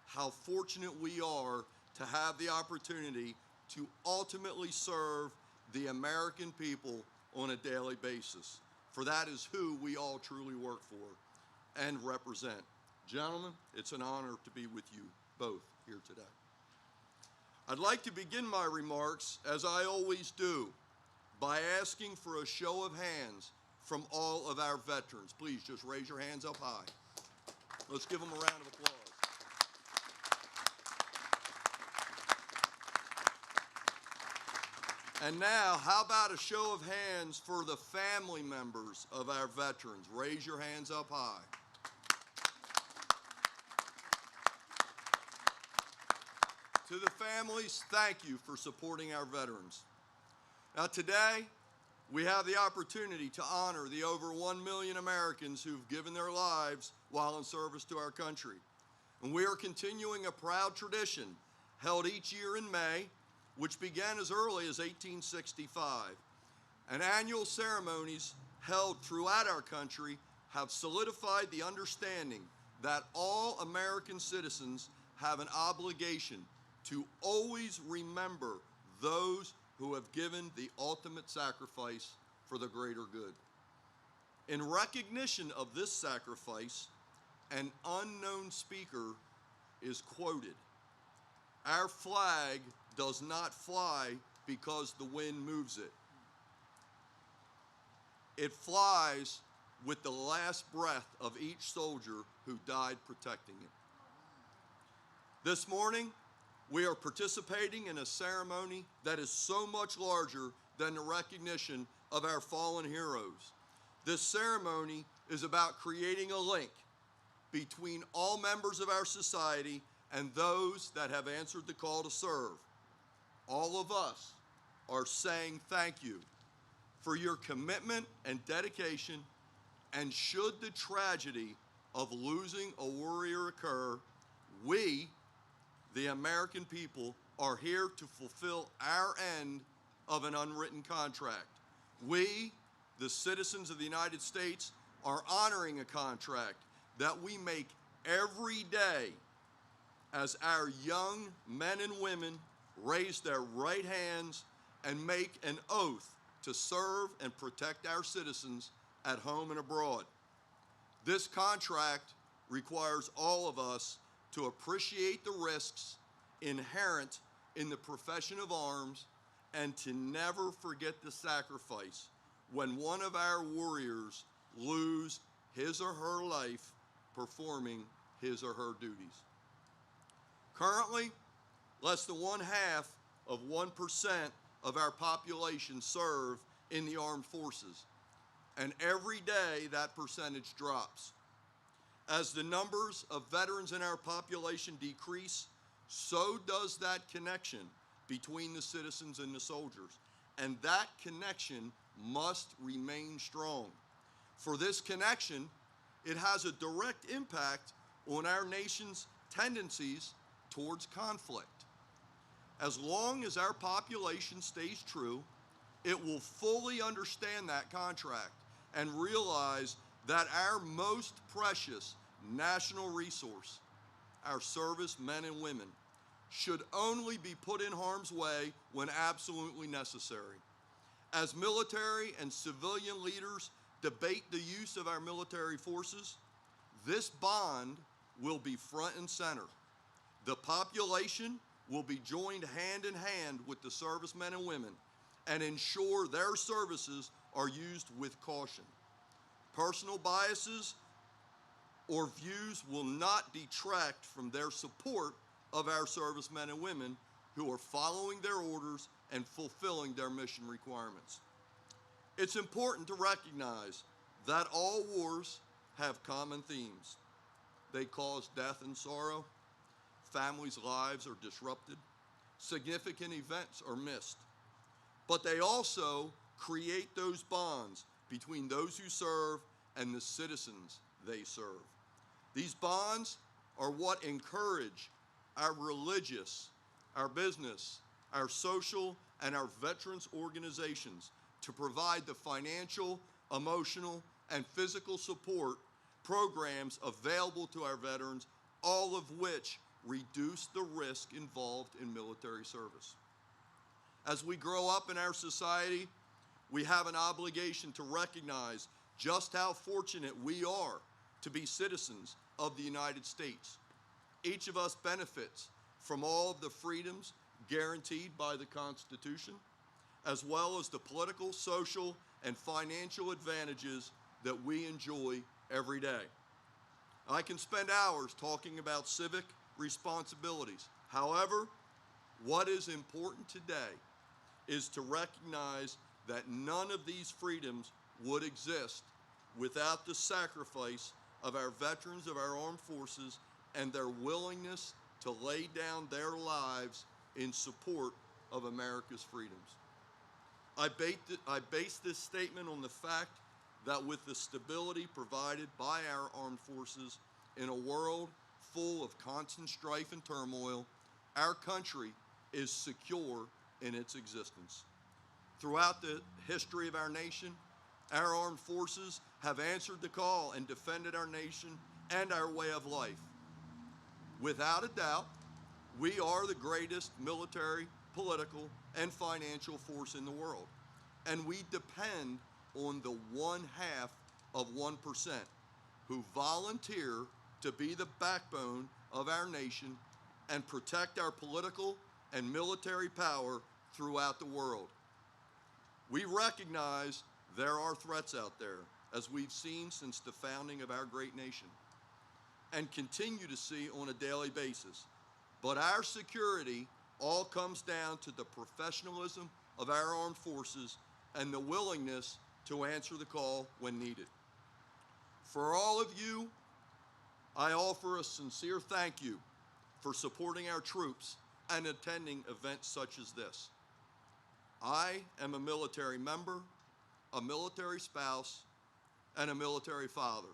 how fortunate we are to have the opportunity to ultimately serve the American people on a daily basis. For that is who we all truly work for and represent. Gentlemen, it's an honor to be with you both here today. I'd like to begin my remarks, as I always do, by asking for a show of hands from all of our veterans. Please just raise your hands up high. Let's give them a round of applause. And now, how about a show of hands for the family members of our veterans? Raise your hands up high. To the families, thank you for supporting our veterans. Now today, we have the opportunity to honor the over 1 million Americans who've given their lives while in service to our country. And we are continuing a proud tradition held each year in May, which began as early as 1865. And annual ceremonies held throughout our country have solidified the understanding that all American citizens have an obligation to always remember those who have given the ultimate sacrifice for the greater good. In recognition of this sacrifice, an unknown speaker is quoted. Our flag does not fly because the wind moves it. It flies with the last breath of each soldier who died protecting it. This morning, we are participating in a ceremony that is so much larger than the recognition of our fallen heroes. This ceremony is about creating a link between all members of our society and those that have answered the call to serve. All of us are saying thank you for your commitment and dedication, and should the tragedy of losing a warrior occur, we, the American people, are here to fulfill our end of an unwritten contract. We, the citizens of the United States, are honoring a contract that we make every day as our young men and women raise their right hands and make an oath to serve and protect our citizens at home and abroad. This contract requires all of us to appreciate the risks inherent in the profession of arms and to never forget the sacrifice when one of our warriors lose his or her life performing his or her duties. Currently, less than 0.5% of our population serve in the armed forces, and every day that percentage drops. As the numbers of veterans in our population decrease, so does that connection between the citizens and the soldiers, and that connection must remain strong. For this connection, it has a direct impact on our nation's tendencies towards conflict. As long as our population stays true, it will fully understand that contract and realize that our most precious national resource, our service men and women, should only be put in harm's way when absolutely necessary. As military and civilian leaders debate the use of our military forces, this bond will be front and center. The population will be joined hand in hand with the servicemen and women and ensure their services are used with caution. Personal biases or views will not detract from their support of our servicemen and women who are following their orders and fulfilling their mission requirements. It's important to recognize that all wars have common themes. They cause death and sorrow, families' lives are disrupted, significant events are missed, but they also create those bonds between those who serve and the citizens they serve. These bonds are what encourage our religious, our business, our social, and our veterans organizations to provide the financial, emotional, and physical support programs available to our veterans, all of which reduce the risk involved in military service. As we grow up in our society, we have an obligation to recognize just how fortunate we are to be citizens of the United States. Each of us benefits from all of the freedoms guaranteed by the Constitution, as well as the political, social, and financial advantages that we enjoy every day. I can spend hours talking about civic responsibilities. However, what is important today is to recognize that none of these freedoms would exist without the sacrifice of our veterans of our armed forces and their willingness to lay down their lives in support of America's freedoms. I base this statement on the fact that with the stability provided by our armed forces in a world full of constant strife and turmoil, our country is secure in its existence. Throughout the history of our nation, our armed forces have answered the call and defended our nation and our way of life. Without a doubt, we are the greatest military, political, and financial force in the world, and we depend on the 0.5% who volunteer to be the backbone of our nation and protect our political and military power throughout the world. We recognize there are threats out there, as we've seen since the founding of our great nation, and continue to see on a daily basis. But our security all comes down to the professionalism of our armed forces and the willingness to answer the call when needed. For all of you, I offer a sincere thank you for supporting our troops and attending events such as this. I am a military member, a military spouse, and a military father.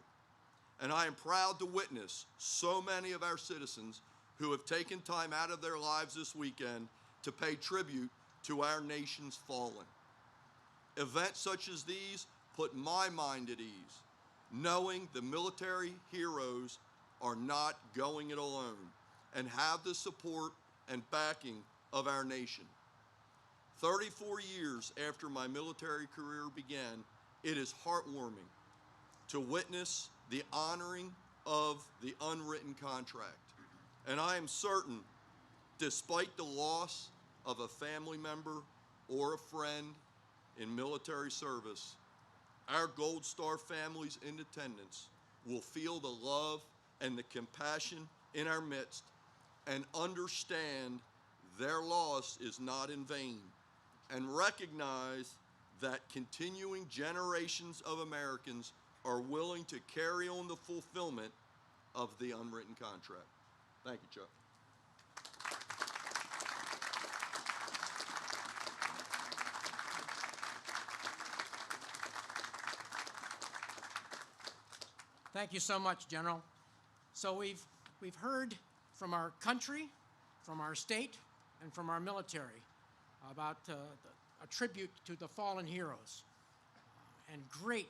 And I am proud to witness so many of our citizens who have taken time out of their lives this weekend to pay tribute to our nation's fallen. Events such as these put my mind at ease, knowing the military heroes are not going it alone and have the support and backing of our nation. 34 years after my military career began, it is heartwarming to witness the honoring of the unwritten contract. And I am certain, despite the loss of a family member or a friend in military service, our Gold Star families in attendance will feel the love and the compassion in our midst and understand their loss is not in vain, and recognize that continuing generations of Americans are willing to carry on the fulfillment of the unwritten contract. Thank you, Chuck. Thank you so much, General. So we've heard from our country, from our state, and from our military about a tribute to the fallen heroes, and great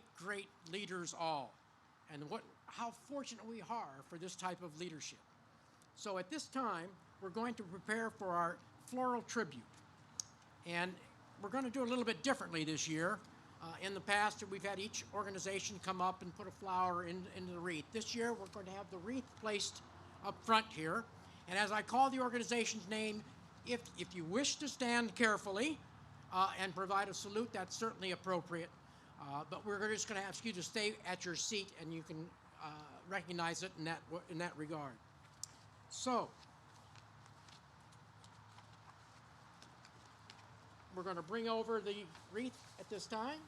leaders all, and how fortunate we are for this type of leadership. So at this time, we're going to prepare for our floral tribute, and we're going to do it a little bit differently this year. In the past, we've had each organization come up and put a flower into the wreath. This year, we're going to have the wreath placed up front here. And as I call the organization's name, if you wish to stand carefully and provide a salute, that's certainly appropriate. But we're just going to ask you to stay at your seat, and you can recognize it in that regard. So, we're going to bring over the wreath at this time.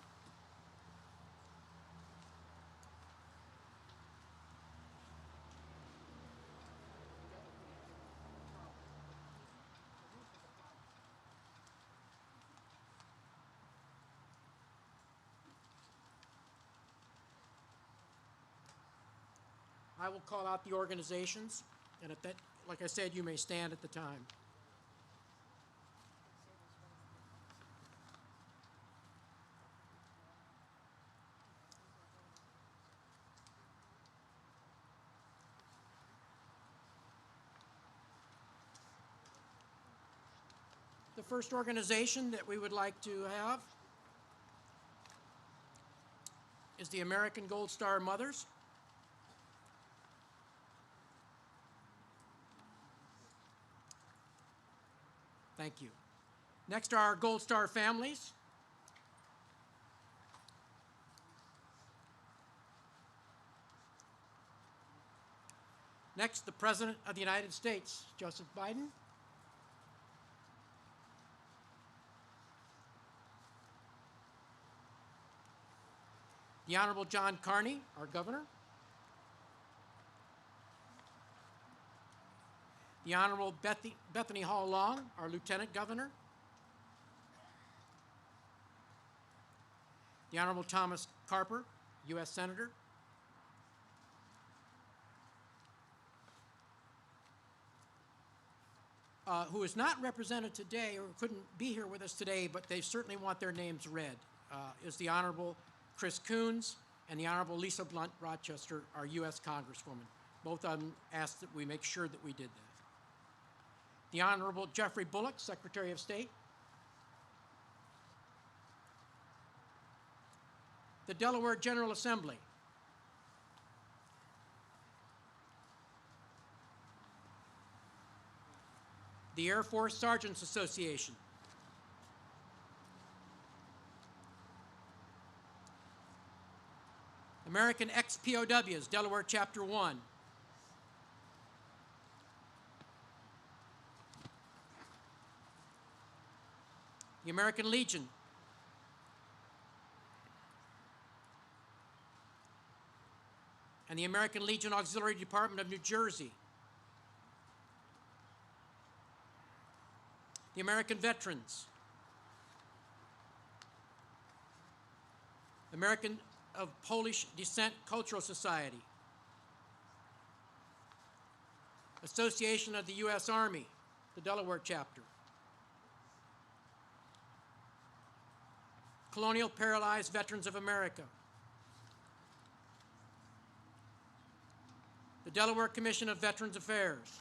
I will call out the organizations, and at that, like I said, you may stand at the time. The first organization that we would like to have is the American Gold Star Mothers. Thank you. Next are our Gold Star families. Next, the President of the United States, Joseph Biden. The Honorable John Carney, our Governor. The Honorable Bethany Hall Long, our Lieutenant Governor. The Honorable Thomas Carper, U.S. Senator. Who is not represented today or couldn't be here with us today, but they certainly want their names read, is the Honorable Chris Coons and the Honorable Lisa Blunt Rochester, our U.S. Congresswoman. Both of them asked that we make sure that we did that. The Honorable Jeffrey Bullock, Secretary of State. The Delaware General Assembly. The Air Force Sergeants Association. American ex-POWs, Delaware Chapter 1. The American Legion. And the American Legion Auxiliary Department of New Jersey. The American Veterans. American of Polish Descent Cultural Society. Association of the U.S. Army, the Delaware chapter. Colonial Paralyzed Veterans of America. The Delaware Commission of Veterans Affairs.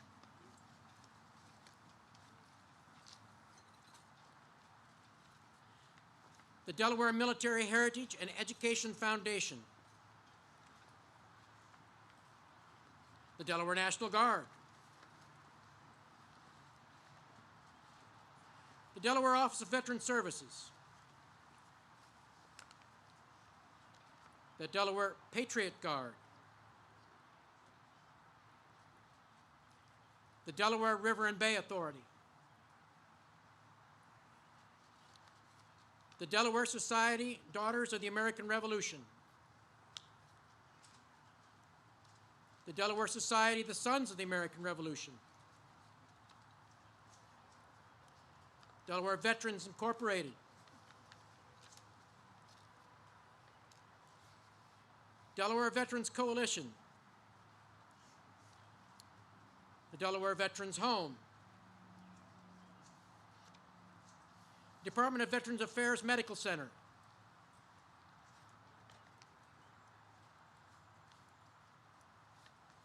The Delaware Military Heritage and Education Foundation. The Delaware National Guard. The Delaware Office of Veteran Services. The Delaware Patriot Guard. The Delaware River and Bay Authority. The Delaware Society Daughters of the American Revolution. The Delaware Society the Sons of the American Revolution. Delaware Veterans Incorporated. Delaware Veterans Coalition. The Delaware Veterans Home. Department of Veterans Affairs Medical Center.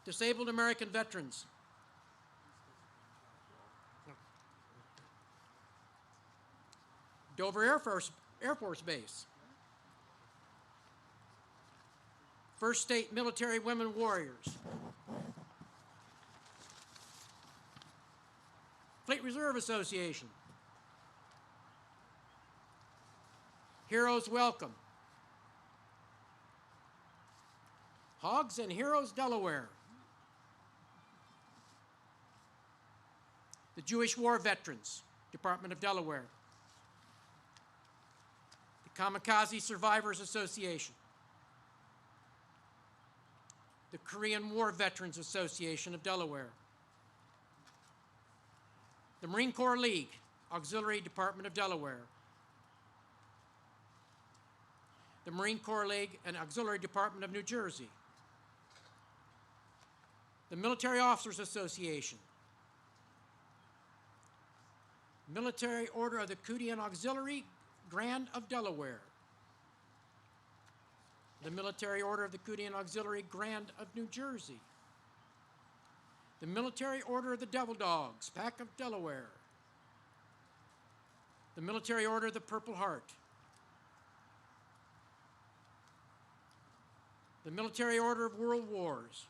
Disabled American Veterans. Dover Air Force Base. First State Military Women Warriors. Fleet Reserve Association. Heroes Welcome. Hogs and Heroes Delaware. The Jewish War Veterans, Department of Delaware. The Kamikaze Survivors Association. The Korean War Veterans Association of Delaware. The Marine Corps League, Auxiliary Department of Delaware. The Marine Corps League and Auxiliary Department of New Jersey. The Military Officers Association. Military Order of the Cootie Auxiliary, Grand of Delaware. The Military Order of the Cootie Auxiliary, Grand of New Jersey. The Military Order of the Devil Dogs, Pack of Delaware. The Military Order of the Purple Heart. The Military Order of World Wars.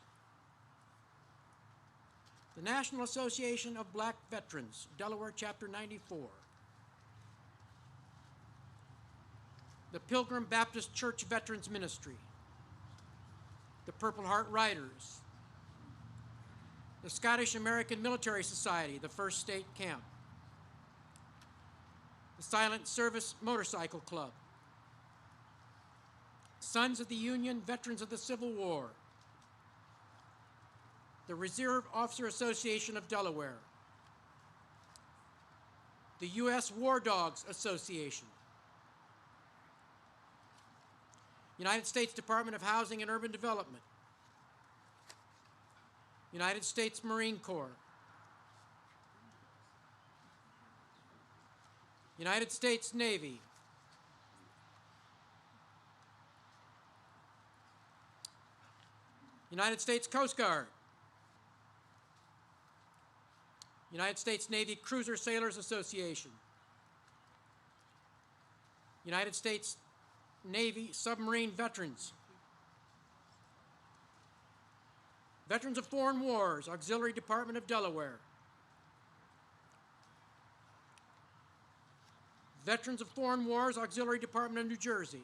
The National Association of Black Veterans, Delaware Chapter 94. The Pilgrim Baptist Church Veterans Ministry. The Purple Heart Riders. The Scottish American Military Society, the First State Camp. The Silent Service Motorcycle Club. Sons of the Union, Veterans of the Civil War. The Reserve Officer Association of Delaware. The U.S. War Dogs Association. United States Department of Housing and Urban Development. United States Marine Corps. United States Navy. United States Coast Guard. United States Navy Cruiser Sailors Association. United States Navy Submarine Veterans. Veterans of Foreign Wars, Auxiliary Department of Delaware. Veterans of Foreign Wars, Auxiliary Department of New Jersey.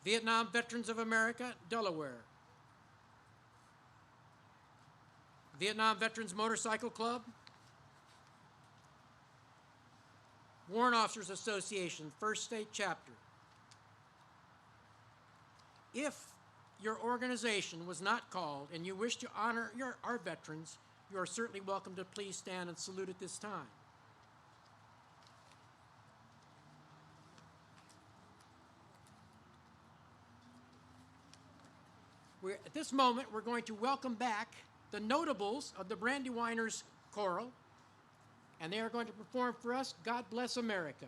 Vietnam Veterans of America, Delaware. Vietnam Veterans Motorcycle Club. Warrant Officers Association, First State Chapter. If your organization was not called and you wish to honor our veterans, you are certainly welcome to please stand and salute at this time. At this moment, we're going to welcome back the notables of the Brandywiners Choral, and they are going to perform for us God Bless America.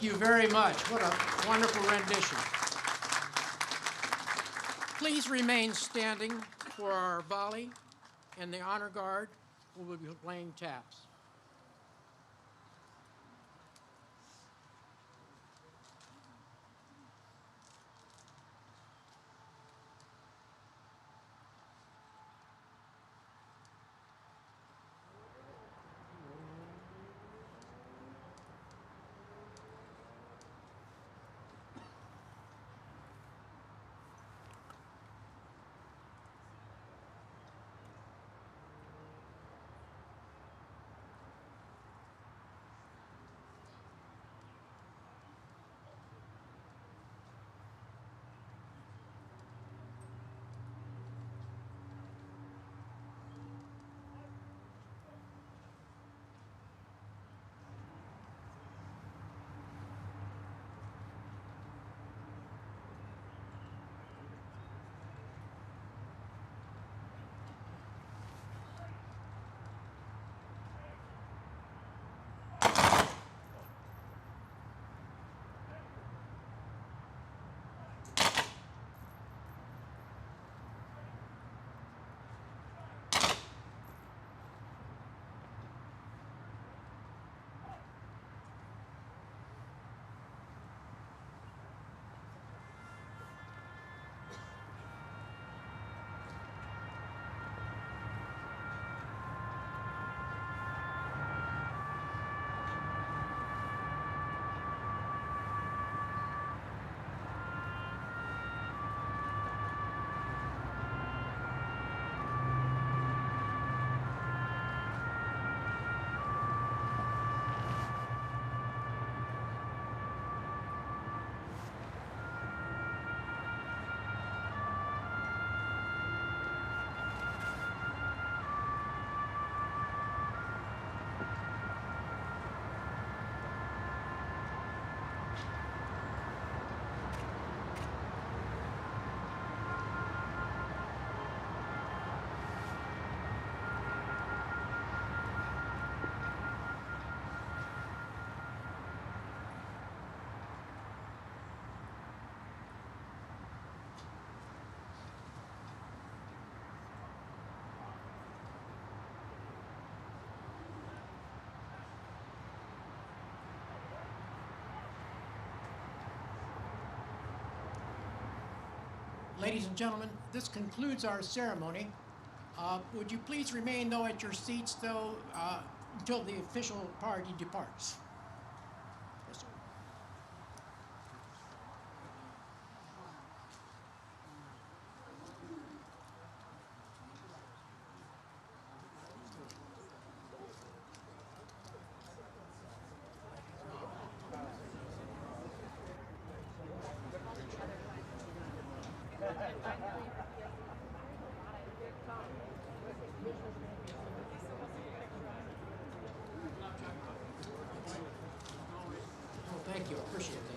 Thank you very much. What a wonderful rendition. Please remain standing for our volley and the honor guard who will be playing taps. Ladies and gentlemen, this concludes our ceremony. Would you please remain, though, at your seats, though, until the official party departs? Yes, sir. Thank you. I appreciate it.